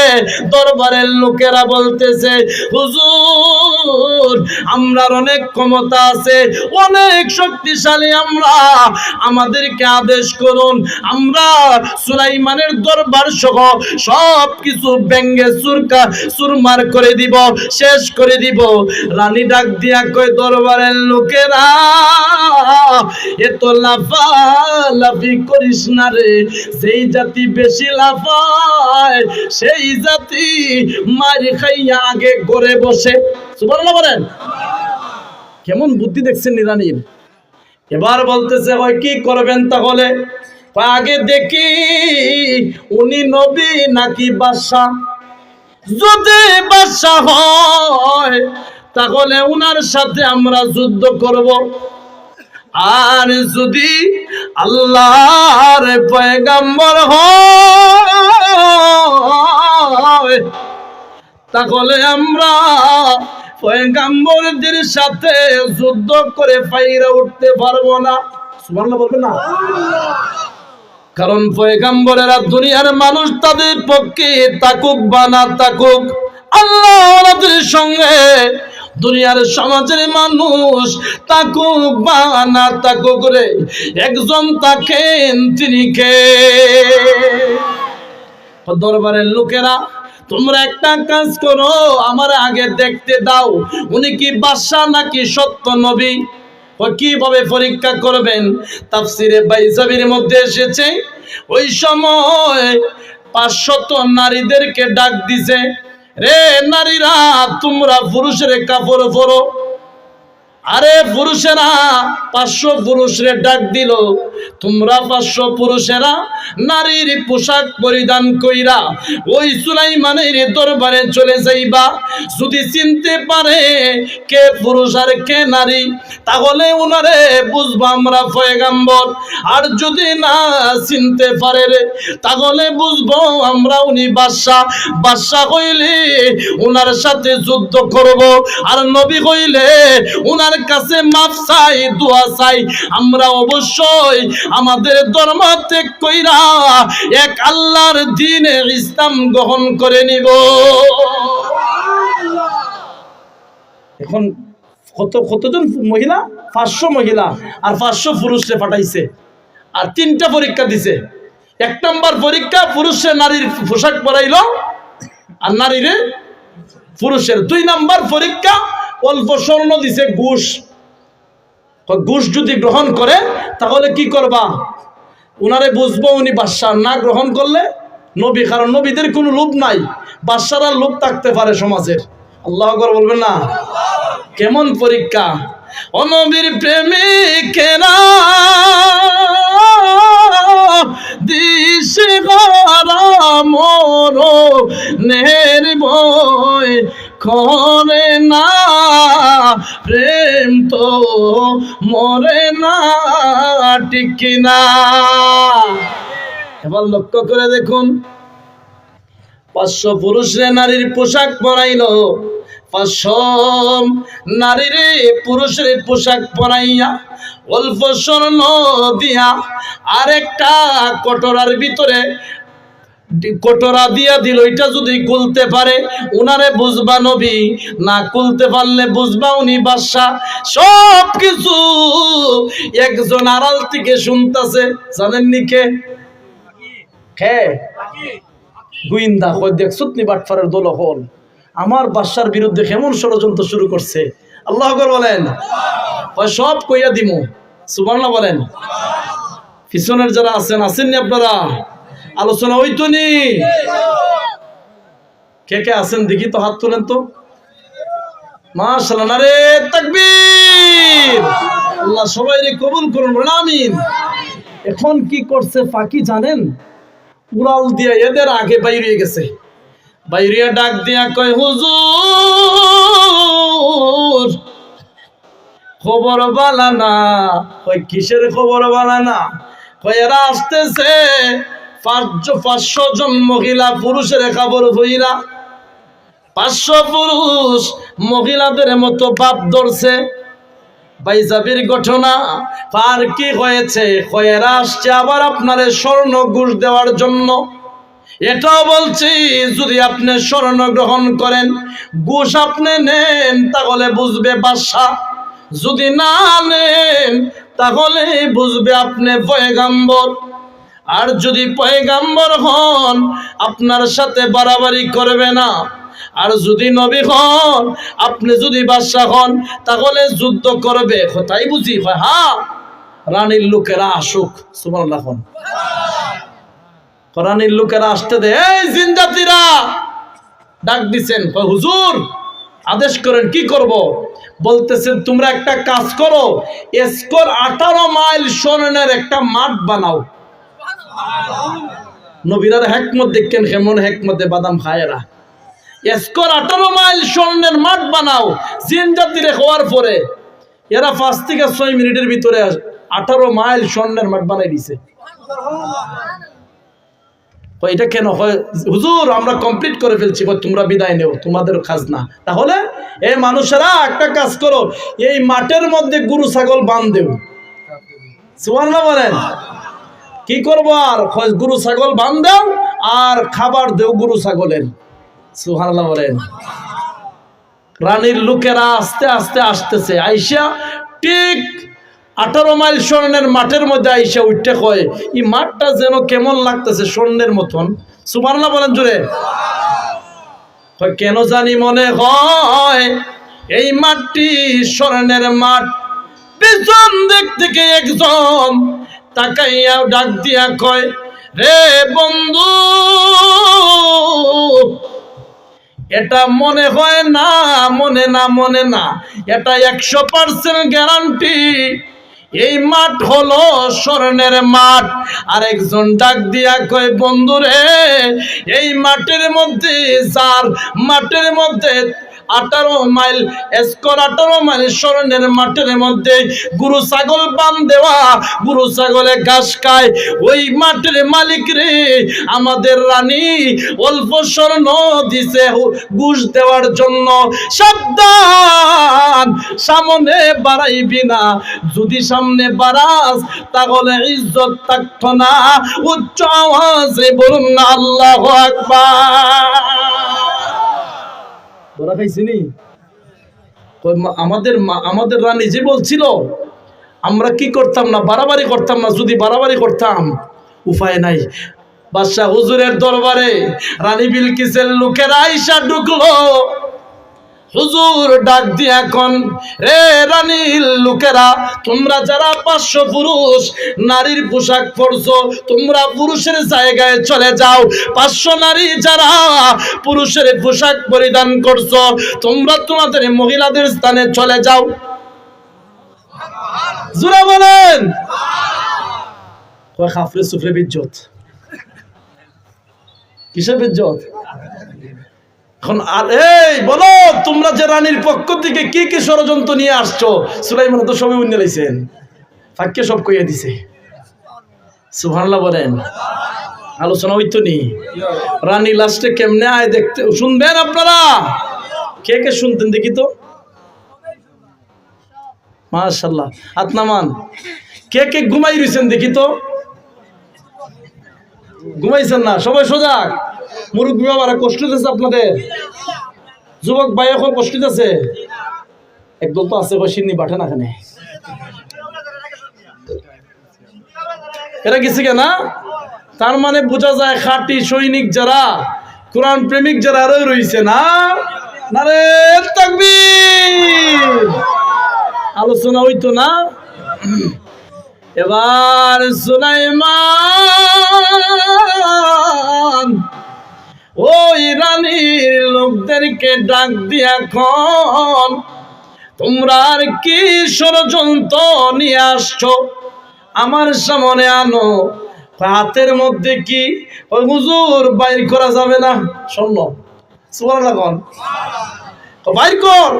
দরবারের লোকেরা বলতেছে, হুজুর আমরা অনেক ক্ষমতা আছে, অনেক শক্তিশালী আমরা, আমাদেরকে আদেশ করুন, আমরা সুলাইমানের দরবার সহ সব কিছু ভেঙ্গে চুরমার করে দিব, শেষ করে দিব। রানী ডাক দিয়া কই, দরবারের লোকেরা এত লাফালাফি করিস না রে, যেই জাতি বেশি লাফায় সেই জাতি মার খাইয়া আগে ঘরে বসে। সুবহানাল্লাহ বলেন। কেমন বুদ্ধি দেখছেন রানীর। এবার বলতেছে, হয় কি করবেন তাহলে? আগে দেখি উনি নবী নাকি বাদশা। যদি বাদশা হয় তাহলে উনার সাথে আমরা যুদ্ধ করব, আর যদি আল্লাহর পয়গম্বর হয় তাহলে আমরা পয়গম্বরদের সাথে যুদ্ধ করে ফাইরা উঠতে পারবো না। সুবহানাল্লাহ বলবেন না? কারণ পয়গম্বরেরা দুনিয়ার মানুষ, তাদের পক্ষে তাকুক বা না তাকুক, আল্লাহর সঙ্গে দুনিয়ার সমাজের মানুষ তাকুক বা না তাকুক রে, একজন থাকেন, তিনি কে? দরবারের লোকেরা, তোমরা একটা কাজ করো, আমার আগে দেখতে দাও উনি কি বাদশা নাকি সত্য নবী। কিভাবে পরীক্ষা করবেন? তাফসিরে বাইজাবির মধ্যে এসেছে, ওই সময় 500 নারীদেরকে ডাক দিছে, রে নারীরা তোমরা পুরুষের কাপড় পরো। আরে পুরুষেরা 500 পুরুষরে ডাক দিল, তোমরা 500 পুরুষেরা নারীর পোশাক পরিধান কইরা ওই সুলাইমানের দরবারে চলে যাইবা। যদি চিনতে পারে কে পুরুষ আর কে নারী, তাহলে উনারে বুঝবা আমরা পয়গাম্বর। আর যদি না চিনতে পারে রে, তাহলে বুঝবো আমরা উনি বাদশাহ। বাদশাহ হইলে উনার সাথে যুদ্ধ করব, আর নবী হইলে উনার কাছে মাফ চাই, দোয়া চাই। আমরা অবশ্যই আমাদের ধর্ম ত্যাগ কইরা এক আল্লাহর দ্বীনে ইসলাম গ্রহণ করে নিব। এখন কতজন মহিলা? 500 মহিলা আর 500 পুরুষে পাঠাইছে, আর 3টা পরীক্ষা দিছে। 1 নম্বর পরীক্ষা পুরুষে নারীর পোশাক পরাইলো, আর নারীরে পুরুষের। 2 নম্বর পরীক্ষা অল্প স্বর্ণ দিছে, ঘুষ। ঘুষ যদি গ্রহণ করে তাহলে কি করবা? উনারে বুঝবো উনি বাদশাহ। না গ্রহণ করলে নবী, কারণ নবীদের কোনো লোভ নাই, বাদশারা লোভ থাকতে পারে সমাজের। আল্লাহু আকবার বলবেন না? কেমন পরীক্ষা! অনবীর প্রেমিকেরা দিশে হারা মরণের ভয় করে না, প্রেম তো মরে না, ঠিক না? এবার লক্ষ্য করে দেখুন, 500 পুরুষরে নারীর পোশাক পরাইল, 500 নারীরে পুরুষের পোশাক পরাইয়া অল্প স্বর্ণ দিয়া আরেকটা কটোরার ভিতরে কটোরা দিয়া দিল। এটা যদি খুলতে পারে উনারে বুঝবা নবী, না খুলতে পারলে বুঝবা উনি বাদশাহ। সব কিছু একজন আড়াল থেকে শুনতাছে। জানেননি কে? কে? গোয়েন্দা। কই দেখছত নি বাটফারের দল হল আমার বাদশার বিরুদ্ধে কেমন ষড়যন্ত্র শুরু করছে। আল্লাহু আকবার বলেন। সব কইয়া দিমু, সুবহানাল্লাহ বলেন। পিছনের যারা আছেন, আসেননি আপনারা? আলোচনা হইতো নি? কে কে আছেন দেখি তো, হাত তোলেন তো। মাশাআল্লাহ, নারে তাকবীর। আল্লাহ সবাইরে কবুল করুন, বলেন আমিন। এখন কি করছে ফাঁকি জানেন? উড়াল দিয়ে এদের আগে বাইরে গেছে। বাইরিয়া ডাক দিয়া কয়, হুজুর খবর বালা না। কয় কিসের খবর বালা না? কয় এরা আসতেছে 500 জন মহিলা পুরুষের খবর হইরা। 500 পুরুষ মহিলাদের মতো বাপ ধরছে। বাইজাবির ঘটনা। আর কি হয়েছে? কয়েরা আসছে আবার আপনারে স্বর্ণ ঘুষ দেওয়ার জন্য। এটাও বলছি, যদি আপনি স্বর্ণ গ্রহণ করেন, ঘুষ আপনি নেন, তাহলে বুঝবে বাদশা। যদি না নেন তাহলে বুঝবে আপনি পয়গাম্বর। আর যদি পয়গাম্বর হন আপনার সাথে বাড়াবাড়ি করবে না। আর যদি নবী হন, আপনি যদি বাদশা হন, তাহলে যুদ্ধ করবে। তাই বুঝি? হ্যাঁ, রানীর লোকেরা আসুক। সুবহানাল্লাহ। রানীর লোকেরা আসতে দে। এই জিনজাতিরা ডাক দিছেন, হুজুর আদেশ করেন, কি করব? বলতেছেন তোমরা একটা কাজ করো, স্কোর 18 মাইল স্বর্ণের একটা মাঠ বানাও। নবীরার হেকমত দেখেন, কেমন হেকমতে বাদাম খায় এরা। স্কোর 18 মাইল স্বর্ণের মাঠ বানাও। জিন জাতিরে হওয়ার পরে এরা 5 থেকে 6 মিনিটের ভিতরে 18 মাইল স্বর্ণের মাঠ বানাই দিছে। এটা কেন হয়? হুজুর আমরা কমপ্লিট করে ফেলছি। তোমরা বিদায় নেও, তোমাদের খাজনা। তাহলে এই মানুষেরা একটা কাজ করো, এই মাঠের মধ্যে গরু ছাগল বাঁধ দেও। সুবহানাল্লাহ বলেন। কি করবো আর? গরু ছাগল বাঁধ দাও আর খাবার দেও গরু ছাগলের। সুবহানাল্লাহ বলেন। রানীর লোকেরা আস্তে আস্তে আসতেছে, আইসা ঠিক 18 মাইল স্বর্ণের মাঠের মধ্যে আইসা উঠতে কয়, এই মাঠটা যেন কেমন লাগতেছে, স্বর্ণের মতন। সুবহানাল্লাহ বলেন জোরে। কেন জানি মনে হয় এই মাঠটি স্বর্ণের মাঠ। পেছন দিক থেকে একজন তাকাইয়া ডাক দিয়া কয়, রে বন্ধু, এটা মনে হয় না, মনে না, এটা 100% গ্যারান্টি। এই মাঠ হলো স্বর্ণের মাঠ। আরেকজন ডাক দিয়া কয়, বন্ধুরে, এই মাঠের মধ্যে, যার মাঠের মধ্যে 18 মাইল স্কোয়ার, 18 মাইল স্বর্ণের মাঠের মধ্যে গরু ছাগল বান দেওয়া, গরু ছাগলে ঘাস খায়, ওই মাঠের মালিক রে আমাদের রানী অল্প স্বর্ণ দিছে ঘুষ দেওয়ার জন্য। সাবধান, সামনে বাড়াইবি না, যদি সামনে বাড়াস তাহলে ইজ্জত থাকতো না। উচ্চ আওয়াজে বলুন না আল্লাহু আকবার। ধরা খাইছিনি? আমাদের রানী যে বলছিল আমরা কি করতাম না, বাড়াবাড়ি করতাম না, যদি বাড়াবাড়ি করতাম উপায় নাই। বাদশাহ হুজুরের দরবারে রানী বিলকিসের লোকেরা আইসা ঢুকলো। হুজুর ডাক দিয়া এখন, রে রানীর লোকেরা, তোমরা যারা 500 পুরুষ নারীর পোশাক পরছো, তোমরা পুরুষের জায়গায় চলে যাও। 500 নারী যারা পুরুষের পোশাক পরিধান করছো, তোমরা তোমাদের মহিলাদের স্থানে চলে যাও। জোরে বলেন। কয় খাফরে সুফরে বিজ্জত, কিসের বিজ্জত? এখন আর এই বলো, তোমরা যে রানীর পক্ষ থেকে কি কি ষড়যন্ত্র নিয়ে আসছো, সুলাইমান তো সবই উন্নে লাইছেন, ফাঁককে সব কইয়া দিছে। সুবহানাল্লাহ বলেন। আলোচনা হইতো নি? রানী লাস্টে কেমনে আয় দেখতে শুনবেন আপনারা? কে কে শুনতেন দেখি তো? মাশাআল্লাহ, হাত নামান। কে কে ঘুমাই রইছেন দেখি তো? ঘুমাইছেন না? সবাই সজাগ। মুরব্বী বাবারা কষ্ট দিতেছে আপনাদের? যুবক ভাই এখন কষ্ট দিতেছে? একদল তো আছে সিন্নি বাঠে না, এখানে এরা গেছে কেনা। তার মানে বোঝা যায় খাঁটি সৈনিক যারা, কোরআন প্রেমিক যারা আরো রয়েছে না। নারে তাকবীর। আলোচনা হইতো না? এবার সুলাইমান ওই রানীর লোকদেরকে ডাক দিয়া এখন, তোমরা আর কি ষড়যন্ত্র নিয়ে আসছো আমার সামনে আনো। হাতের মধ্যে কি? ওই হুজুর বাইর করা যাবে না স্বর্ণ। সুবহানাল্লাহ কোন বাইর কর।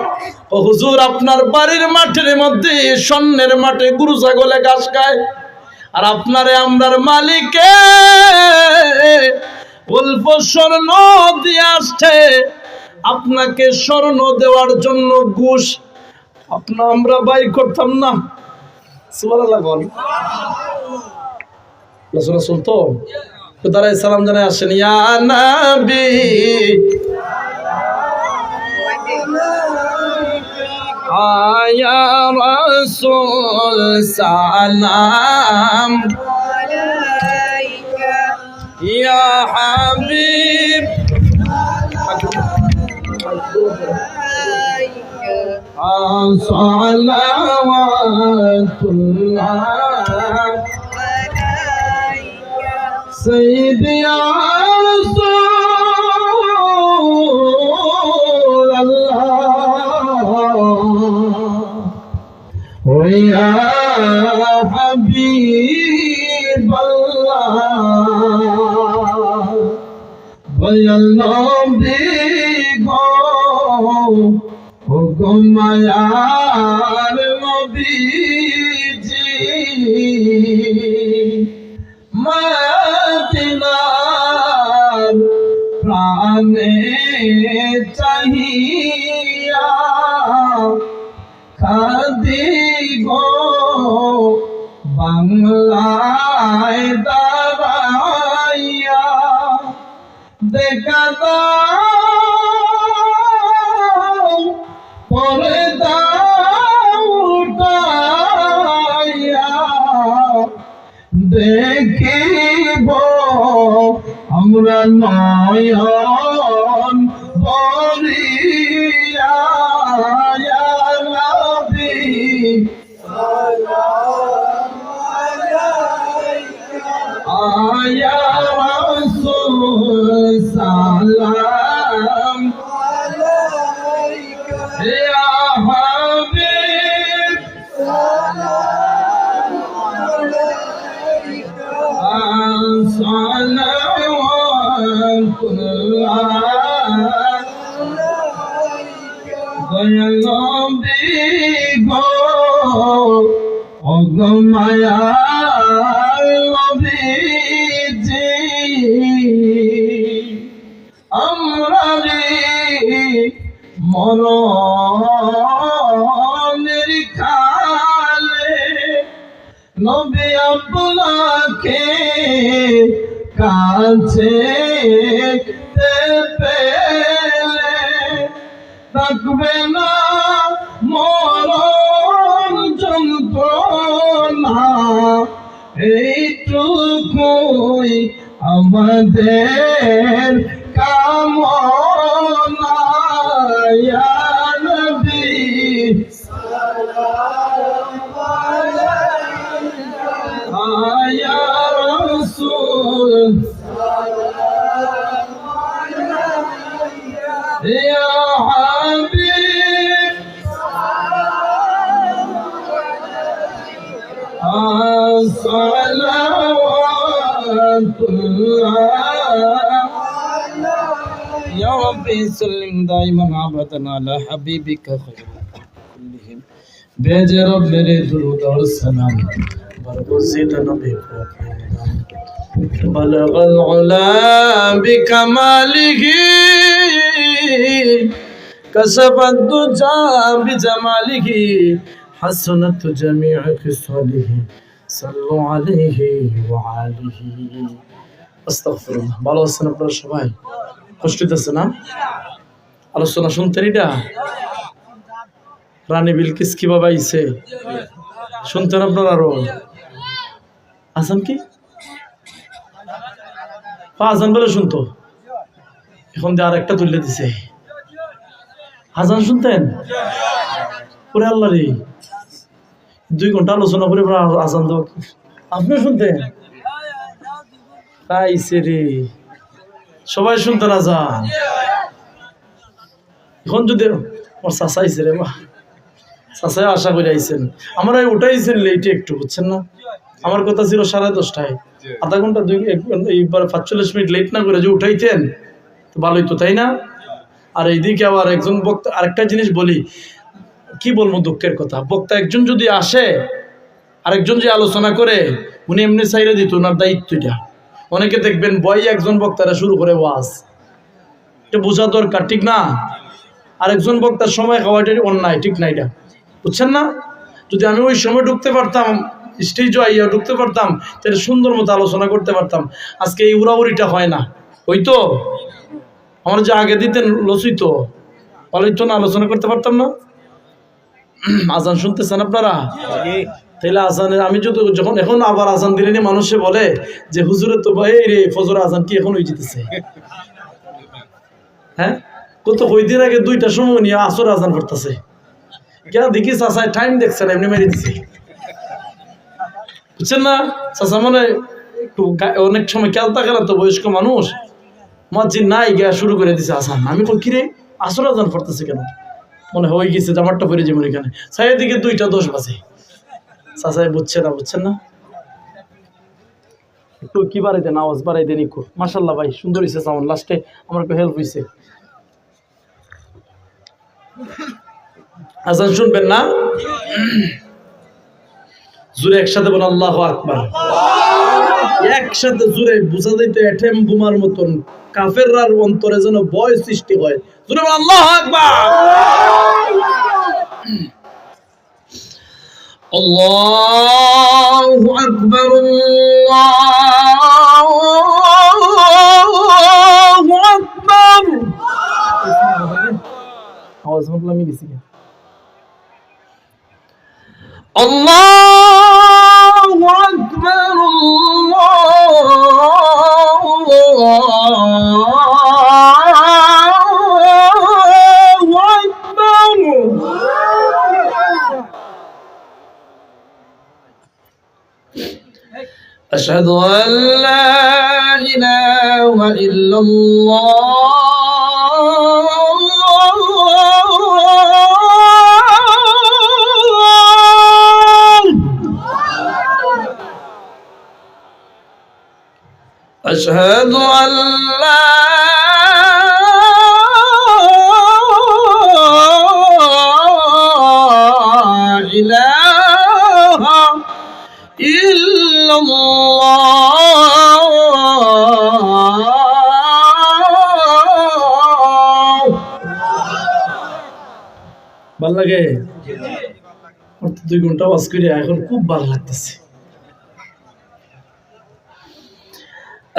ও হুজুর, আপনার বাড়ির মাঠের মধ্যে স্বর্ণের মাঠে গরু ছাগলে ঘাস খায়, আর আপনারে আমরার মালিকে অল্প স্বর্ণ দিয়ে আসছে, আপনাকে স্বর্ণ দেওয়ার জন্য ঘুষ আমরা বাইর করতাম না। সুবহানাল্লাহ কোন। রাসূল তো দাঁড়ায় সালাম জানায় আসেন, ইয়া নবী আয়া রাসূল সালাম আলাইকা ইয়া হাবিব সালাওয়াতুল্লাহ আলাইকা সাইয়্যিদি ইয়া ইয়া হাবিবাল্লাহ দয়াল নবী গো, ও গো মায়ার নবীজি, মদিনার প্রাণে চাহিয়া কাঁদি গো, বাংলায় দাঁড়াইয়া দেখা দাও পরে দাও উঠাইয়া, দেখিব আমরা নয়ন ভরিয়া। ইয়া নবী সালাম আলাইকা, ইয়া রাসূল সালাম দয়াল নবী গো ওগো মায়ার নবীজি আমরা রে মরণের কালে নবী আপনাকে কাছে পেলে থাকবে না মরণ যন্ত্রণা এইটুকুই আমাদের কামনা ইয়া নবী ইয়া রাসূল ইয়া হাবিব يا ربي سلم دائما عبدا على حبيبك خير كلهم भेज रब मेरे दुरूद और सलाम बरगुज़िद नबी को बलग العلا بكماله كسب الدجى بجماله حسنت جميع خصاله صلوا عليه وعليه استغفر الله ভালো আছেন আপনারা সবাই কষ্ট হইতেছে না আলোচনা শুনতেন এটা রানী বিলকিস কিভাবে আইছে শুনতেন আপনারা আরো আছেন কি আজান বলে শুনতো এখন দিয়ে আর একটা তুলে দিছে আজান শুনতেন পুরে আল্লাহ রে 2 ঘন্টা আলোচনা করে আজান দাও আপনি শুনতেন আইছে রে সবাই শুনতেন আজান এখন যদি আমার চাচা আইছে রে বাহ চাচাই আশা করে আইছেন আমরা উঠাইছেন লেটে একটু বুঝছেন না আমার কথা ছিল 10:30 আধা ঘন্টা 45 মিনিট লেট না করে যে উঠাইতেন তো ভালোই তো তাই না আর এইদিকে আবার একজন বক্তা আরেকটা জিনিস বলি কি বলবো দুঃখের কথা বক্তা একজন যদি আসে আরেকজন যে আলোচনা করে উনি এমনি চাইরে দিত ওনার দায়িত্ব এটা অনেকে দেখবেন বই একজন বক্তারা শুরু করে ওয়াজ এটা বোঝা দরকার ঠিক না আরেকজন বক্তার সময় খাওয়াটা অন্যায় ঠিক না এটা বুঝছেন না যদি আমি ওই সময় ঢুকতে পারতাম স্টেজে আইয়া ঢুকতে পারতাম তাহলে সুন্দর মতো আলোচনা করতে পারতাম আজকে এই উড়াউড়িটা হয় না ওই তো আমার যে আগে দিতেন লসই তো ভালোই তো না আলোচনা করতে পারতাম না আজান শুনতেছেন আপনারা তাহলে আজানের আমি যখন এখন আবার আজান দিলেনি মানুষে বলে যে হুজুরের তো ভাই রে ফজর আজান কি এখন হয়ে যেতেছে হ্যাঁ কত কয়দিন আগে 2টার সময় নিয়ে আসর আজান করতেছে কেন দেখি চাষায় টাইম দেখছেন এমনি মেরে দিছে বুঝছেন না চাষা মানে একটু অনেক সময় খেলতা খেলা তো বয়স্ক মানুষ মসজিদ নাই গিয়া শুরু করে দিছে আসান আমি কই কিরে আসর আজান পড়তেছে কেন মনে হয়ে গেছে জামারটা পরে যেমন এখানে সাইয়ের দিকে 2:10 বাজে চাষায় বুঝছেন না একটু কি বাড়াই দেন আওয়াজ বাড়াই দেন একটু মাশাল্লাহ ভাই সুন্দর হয়েছে সাউন্ড লাস্টে আমার একটু হেল্প হয়েছে আজান শুনবেন না জোরে একসাথে বলেন আল্লাহু আকবার একসাথে জোরে বুঝা যাইতে এটিএম বোমার মতন কাফেররার অন্তরে যেন ভয় সৃষ্টি হয় জোরে বলেন আল্লাহু আকবার আল্লাহু আকবার আল্লাহু আকবার আওয়াজ শুনলাম আমি গেছি আল্লাহু আকবার আল্লাহু আকবার আশহাদু আল্লা ইলাহা ইল্লাল্লাহ أشهد أن لا ভাল লাগে? 2 ঘন্টা ওয়াজ করে এখন খুব ভালো লাগতেছে।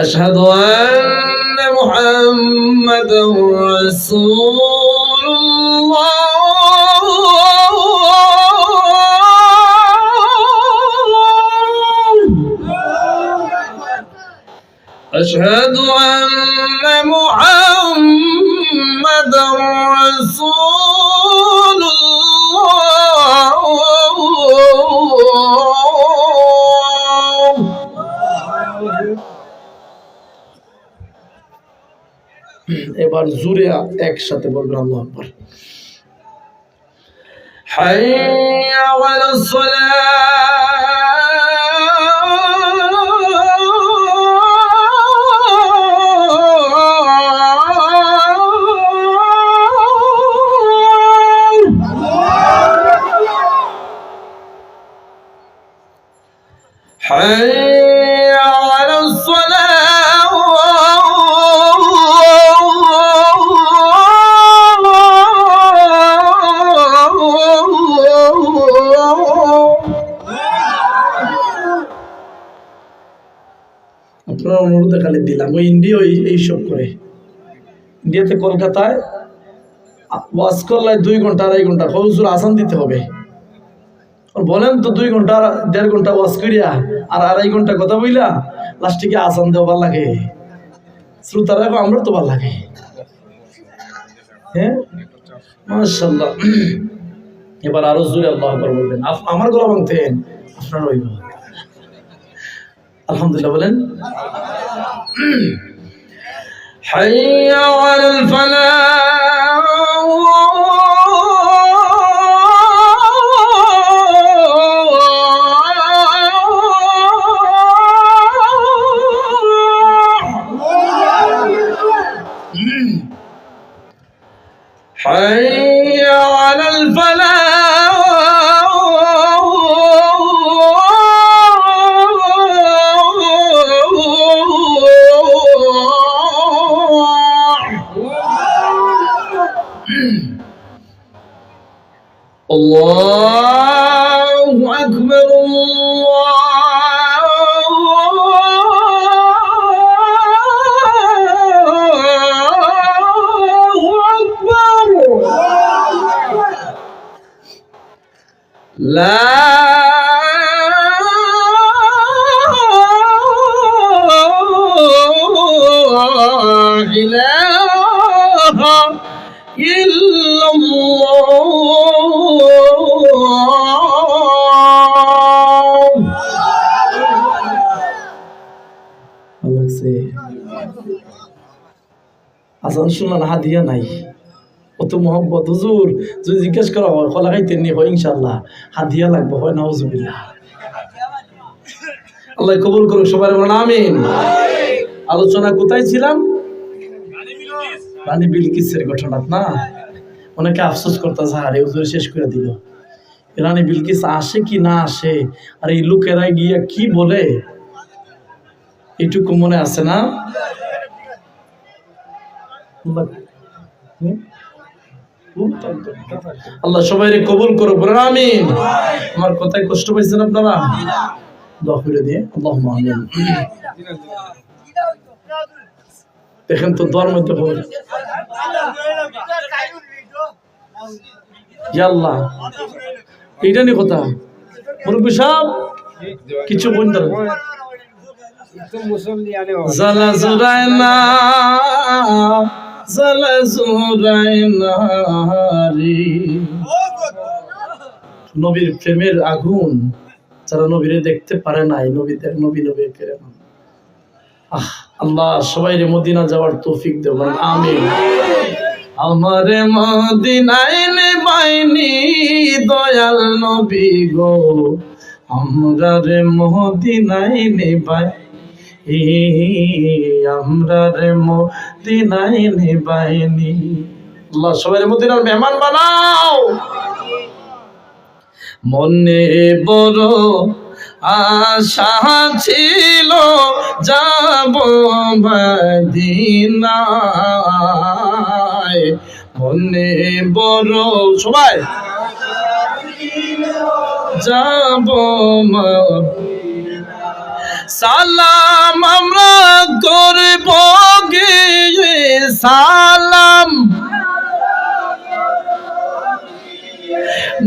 আশহাদু আন্না মুহাম্মাদার রাসূলুল্লাহ أشهد أن محمدا رسول الله এবার জোরে একসাথে বলবেন আল্লাহু আকবার। হাইয়া আলাস সালাহ, হাইয়া আলাস সালাহ, আপনার অনুরোধে খালি দিলাম। ওই ইন্ডিয়া এইসব করে, ইন্ডিয়াতে কলকাতায় ওয়াজ করলে 2 ঘন্টা 2.5 ঘন্টা হুজুর আজান দিতে হবে। বলেন তো 2 ঘন্টা 1.5 ঘন্টা ওয়াজ করিয়া আর 2.5 ঘন্টা কথা বইলা লাস্টে কি আজান দেওয়া ভাল লাগে? শ্রোতারা আমরা তো ভাল লাগে। হ্যাঁ মাশাআল্লাহ। এবার আরো জোরে আল্লাহু আকবার বলবেন। আমার গলা ভাঙতেন আপনার হইব। আলহামদুলিল্লাহ বলেন। হাইয়া আলাল ফালাহ, حي على الفلاح، الله أكبر لا إله إلا আজান শুনলাম হাদিয়া নাই, অত মোহাম্মত হুজুর যদি জিজ্ঞেস করা হয় কলা খাইতেন নি, হয় ইনশাআল্লাহ হাদিয়া লাগবে, হয় নাউজুবিল্লাহ। আল্লাহ কবুল করুক, সবাই বলেন আমিন। আলোচনা কোথায় ছিলাম? রানী বিলকিসের ঘটনা না? অনেকে আফসোস করতেছে আরে হুজুর শেষ করে দিল। রানী বিলকিস আসে কি না আসে, আর এই লোকেরা গিয়া কি বলে এটুকু মনে আছে না? আল্লাহ সবাই কবুল করুক, বলেন আমিন। আমার কথায় কষ্ট পাইছেন আপনারা? দোয়া করে দিয়ে আল্লাহুম্মা আমিন। দেখেন তো দোয়ার মধ্যে বল, ইয়া আল্লাহ এইটা নিয়ে কথা মুরব্বি সাহেব কিছু বলতে জালা জুরায়না জালা জুরায়না রে, নবীর প্রেমের আগুন যারা নবীরে দেখতে পারে নাই, নবী নবী করে না। আল্লাহ সবাই রে মদিনা যাওয়ার তৌফিক দেব, আমিন। আমারে মদিনায় নেবাইনি দয়াল নবী গো, আমরা রে মদিনায় নেবাই, আমরা রে মদিনায় নেবাইনি। আল্লাহ সবাই রে মদিনার মেহমান বানাও। মনে বড় আশা ছিল যাব মদিনায়, মনে বড় সবাই যাব সালাম আমরা করব গিয়ে সালাম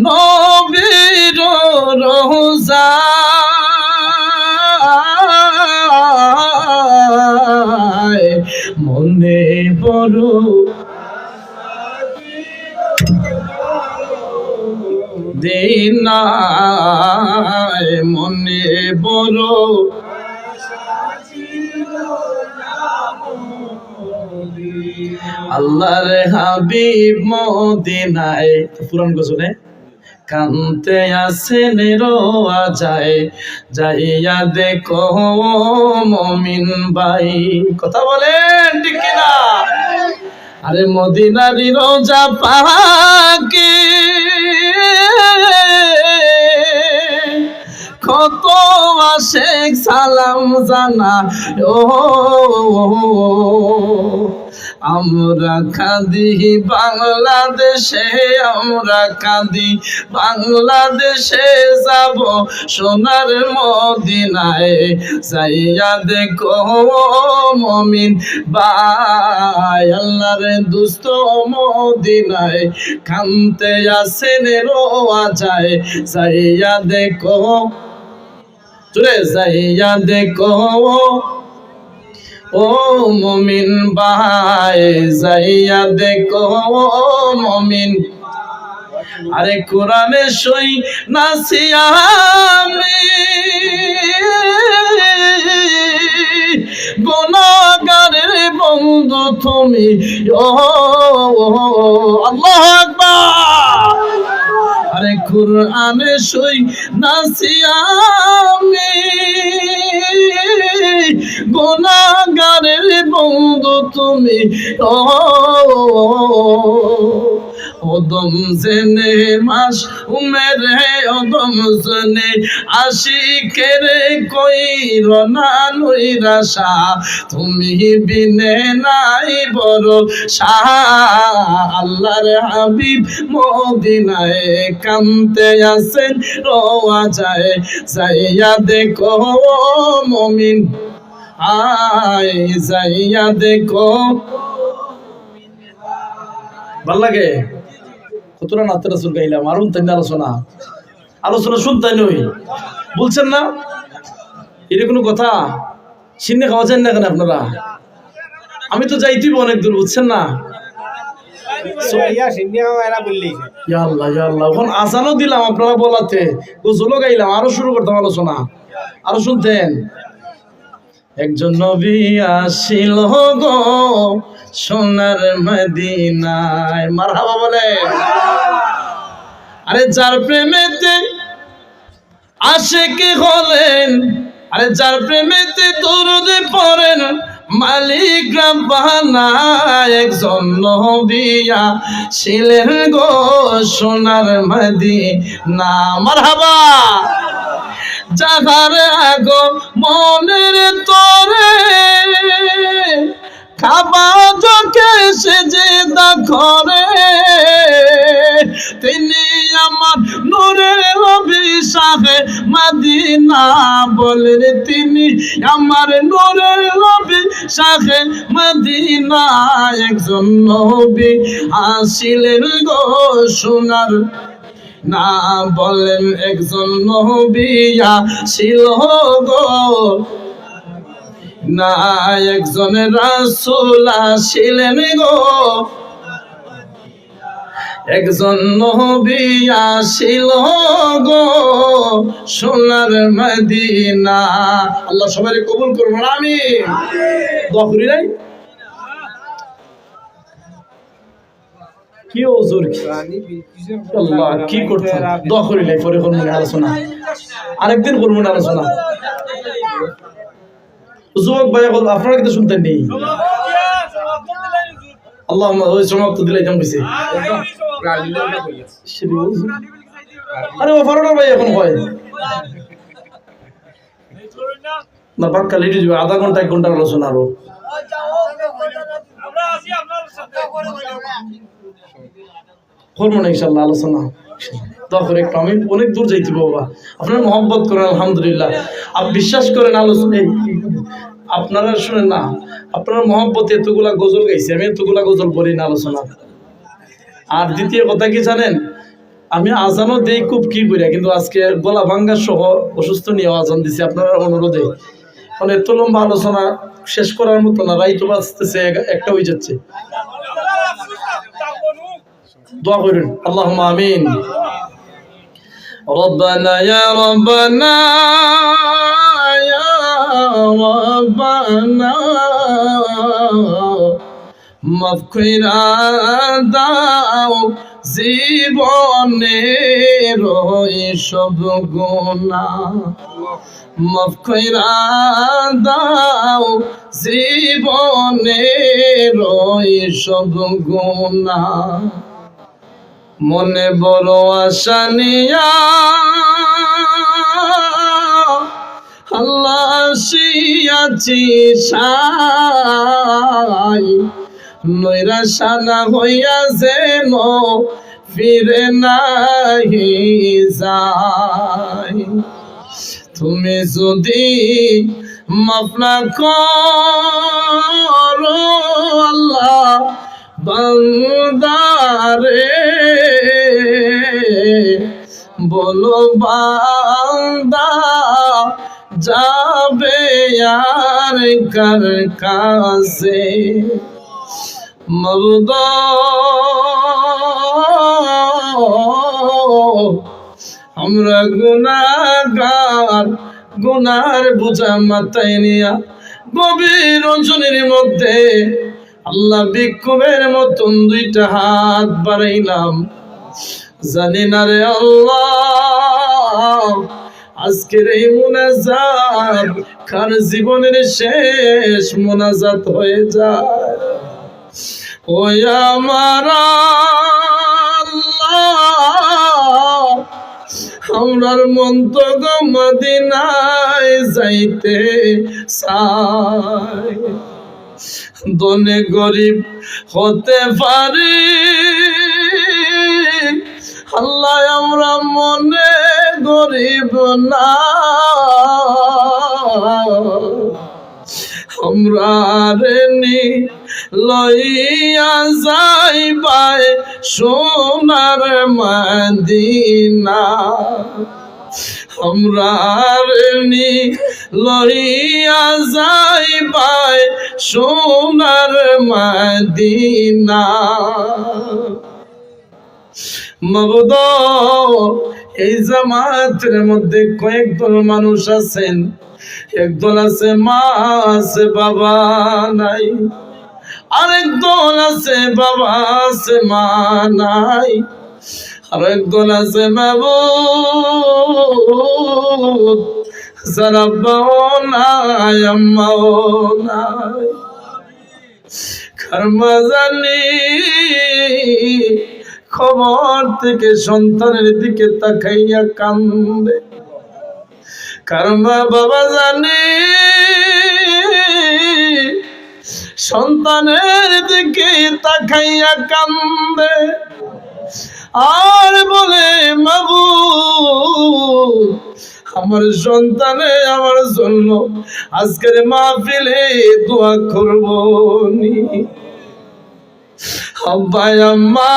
নবীর রোজায় মনে বড় দিনায় মনে বড় আল্লাহর হাবিব মদিনায় পুরান গোসনে কানতে আসেন রোয়া যায় যাইয়া দেখো মমিন ভাই কথা বলেন ঠিক কিনা আরে মদিনারি রোজা পাকে কত আশেক সালাম জানা ও আমরা কাঁদি বাংলাদেশে আমরা কাঁদি বাংলাদেশে যাব সোনার মদিনায় যাইয়া দেখো মমিন ভাই আল্লাহর দুস্ত মদিনায় কানতে আসেন রোয়া যায় যাইয়া দেখো চলে যাইয়া দেখো ও মমিন ভাই যাইয়া দেখো মমিন আরে কোরআনে সই নাসিয়ামি গুনাহগারের বন্ধু তুমি ও আল্লাহু আকবার আরে কোরআনে সই নাসিয়ামি গুনাহগারের বন্ধু তুমি ও ওদম জেনে মাস উমের হে ওদম জেনে আশিকের কই রনা নৈরাশা তুমি বিনে নাই বড় শাহ আল্লাহর হাবিব মদিনায় কানতে আসেন রোয়া যায় যাইয়া দেখো মমিন আয় যাইয়া দেখো ভাল লাগে কতটা নাতে রাসূল গাইলাম আরুন তাই আলোচনা শুনতে নই বলছেন না এর কোনো কথা সিন্নে খাওয়া যায় না কেন আপনারা আমি তো যাইতেই অনেক দূর বুঝছেন না এখন আসানও দিলাম আপনারা বলাতে গোসলও গাইলাম আরো শুরু করতাম আলোচনা আরো শুনতেন একজন নবী আসিল গো সোনার মদিনায় মারহাবা বলে আরে যার প্রেমেতে আশিক হলেন আরে যার প্রেমেতে দরুদ পড়েন মালিক রাব্বানা একজন নবী ছিলেন গো সোনার মদিনা মারহাবা যাহার আগো মনের তোরে খাবা চোখে সেজে করে তিনি আমার নূরের নবী শাহে মদিনা বলেন তিনি আমার নূরের নবী শাহে মদিনা একজন নবী আসিলেন গো সোনার না বলেন একজন নবী ছিল গো না একজন রাসূল ছিলেন গো একজন নবী ছিল গো সোনার মদিনা আল্লাহ সবাই কবুল করুন আমিন দোয়া করি নাই কি ওজোর আল্লাহ কি করতাম দোয়া করি নাই পরে কোন আলোচনা আরেকদিন করবো না আলোচনা যুবক ভাই আপনারা কিন্তু শুনতেন নেই আল্লাহ ওই সমাপ্ত দিলাই জাম কইছে আরে ও ফারুক ভাই এখন কয় না বাক্কা লেডি যাবে আধা ঘন্টা 1 ঘন্টা আলোচনা আরো আমরা আসি আপনার সাথে করব না ইনশাআল্লাহ আলোচনা দোয়া করে একটু, আমি অনেক দূর যাইতে বাবা, আপনারা মহব্বত করেন আলহামদুলিল্লাহ। আপনি বিশ্বাস করেন আলোচনা আপনারা শুনেন না, আপনারা মহব্বতে এতগুলা গজল গাইছি, আমি এতগুলা গজল বলি না আলোচনা। আর দ্বিতীয় কথা কি জানেন, আমি আজানও দেই খুব কি করিয়া, কিন্তু আজকে গলা ভাঙ্গা সহ অসুস্থ নিয়ে আজান দিছি আপনারা অনুরোধে। মানে এত লম্বা আলোচনা শেষ করার মতো না, রাইতো বাঁচতেছে, একটা হয়ে যাচ্ছে। দোয়া করুন, আল্লাহুম্মা আমিন। রব্বানা ইয়া রব্বানা ইয়া রব্বানা মাফ কইরা দাও জীবনের সব গুনাহ, মাফ কইরা দাও জীবনের সব গুনাহ। মনে বড় আশা নিয়া আল্লাহ আসিয়াছি সাই, নৈরাশা না হইয়া যেন ফিরে নাহি যাই। তুমি যদি মাফ না করো আল্লাহ বান্দারে, বলো বান্দা যাবে আর কার কাছে। মাবুদ আমরা গুনাহগার, গুনার বোঝা মাথায় নিয়া গভীর রজনীর মধ্যে আল্লাহ বিক্ষোভের মতন দুইটা হাত বাড়াইলাম। জানি না রে আল্লাহ, আজকের এই মুনাজাত কার জীবনের শেষ মুনাজাত হয়ে যায়। ওই আমার আল্লাহ, আমরার মন তো গো মদিনায় যাইতে চায়। দনে গরিব হতে পারি আল্লাহ, আমরা মনে গরিব না। আমরা রেনি লইয়া যাইবাই সোনার মদিনা, আমরা রেনি লইয়া যাইবাই সোনার মদিনা। মাবুদ এই জামাতের মধ্যে কয়েকদল মানুষ আছেন, একদল আছে মা আছে বাবা নাই, আরেক দল আছে বাবা আছে মা নাই, আরেক দল আছে মাবুদ যারা বাবাও নাই আম্মাও নাই। কর্মা জানি খবর থেকে সন্তানের দিকে তাকাইয়া কান্দে, কর্মা বাবা জানি সন্তানের দিকে তাকাইয়া কান্দে, আর বলে মাবুদ আমার সন্তানে আমার জন্য আজকের মাহফিলে দোয়া করবো নি। আব্বা আম্মা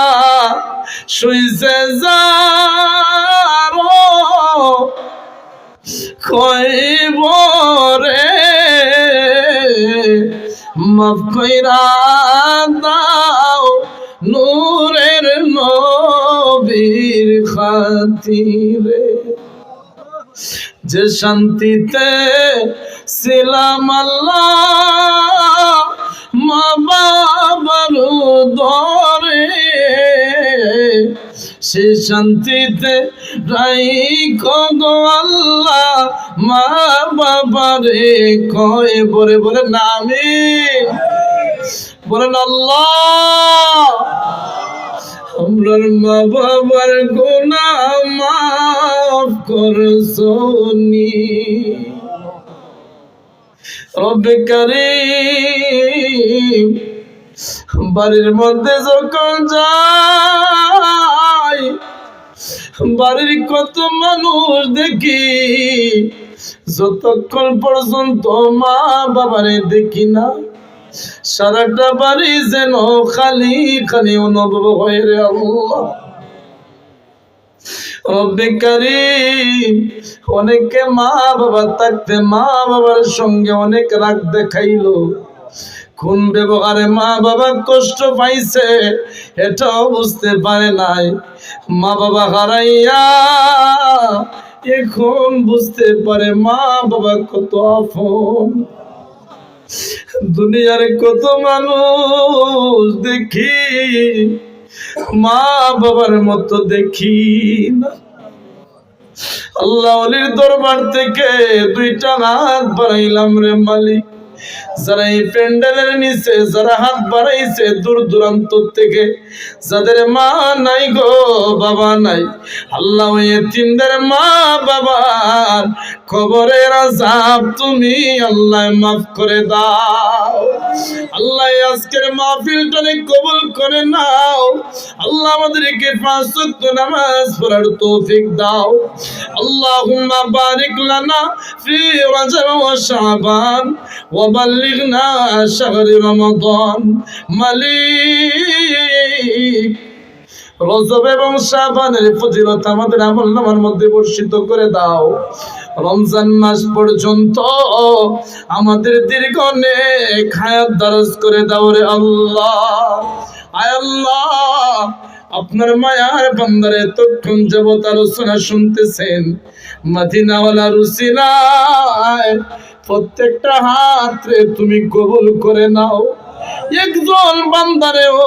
শুইছে যারো কইব রে, মাফ কইরা দাও নূরের নবীর খাতিরে। যে শান্তিতে ছিলাম আল্লাহ মা বাবার দরে, সে শান্তিতে রাইখো গো আল্লাহ মা বাবারে। কয় বলে বলে নামে বলেন আল্লাহ, আমরার মা বাবার গুনাহ মাফ করছনি। রব্বে কারীম বাড়ির মধ্যে যখন যাই বাড়ির কত মানুষ দেখি, যতক্ষণ পর্যন্ত মা বাবারে দেখি না সারাটা বাড়ি যেন খালি খালি অনুভব হয় রে আল্লাহ। রব্বে কারীম, অনেকে মা বাবা থাকতে মা বাবার সঙ্গে অনেক রাগ দেখাইলো, কোন ব্যবহারে মা বাবা কষ্ট পাইছে এটাও বুঝতে পারে নাই। মা বাবা হারাইয়া এখন বুঝতে পারে মা বাবা কত আপন। দুনিয়ার কত মানুষ দেখি, মা বাবার মতো দেখি না। আল্লাহ ওলির দরবার থেকে দুইটা হাত বাড়াইলাম রে মালিক, যারা এই প্যান্ডেলের নিচে যারা হাত বাড়াইছে দূর দূরান্ত থেকে, যাদের মা নাই গো বাবা নাই, আল্লাহ ওই এতিমদের মা বাবার কবরের আযাব তুমি আল্লাহ মাফ করে দাও। আল্লাহ আজকের মাহফিলটাকে কবুল করে নাও। আল্লাহ আমাদেরকে 5 ওয়াক্ত নামাজ পড়ার তৌফিক দাও। আল্লাহুম্মা বারিক লানা ফি রজব ওয়া শাবান ওয়া বাল্লিগনা শাহরি রমাদান। মালিক, রজব এবং শাবানের ফজিলত আমাদের আমলনামার মধ্যে বর্ষিত করে দাও। রমজান মাস পর্যন্ত আমাদের দীর্ঘ নেক হায়াত দারাজ করে দাও রে আল্লাহ। আয় আল্লাহ, আপনার মায়ার বান্দারে তখন যাবত আলোচনা শুনতেছেন, মদিনাওয়ালার উসিলায় প্রত্যেকটা হাতে তুমি কবুল করে নাও। একজন বান্দারেও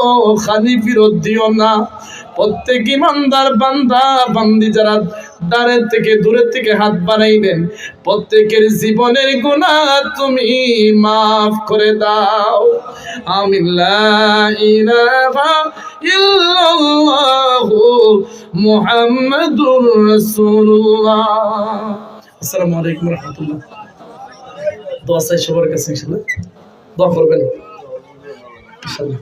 খালি ফিরত দিও না। প্রত্যেক ইমানদার বান্দা বান্দি যারা দাঁড়ে থেকে দূরে থেকে হাত বাড়াইবেন, প্রত্যেকের জীবনের গুনাহ তুমি মাফ করে দাও। আমিন। লা ইলাহা ইল্লাল্লাহু মুহাম্মাদুর রাসূলুল্লাহ। আসসালামু আলাইকুম ওয়া রাহমাতুল্লাহ। দোয়া চাই সবার কাছে, ইনশাআল্লাহ দোয়া করবেন ইনশাআল্লাহ।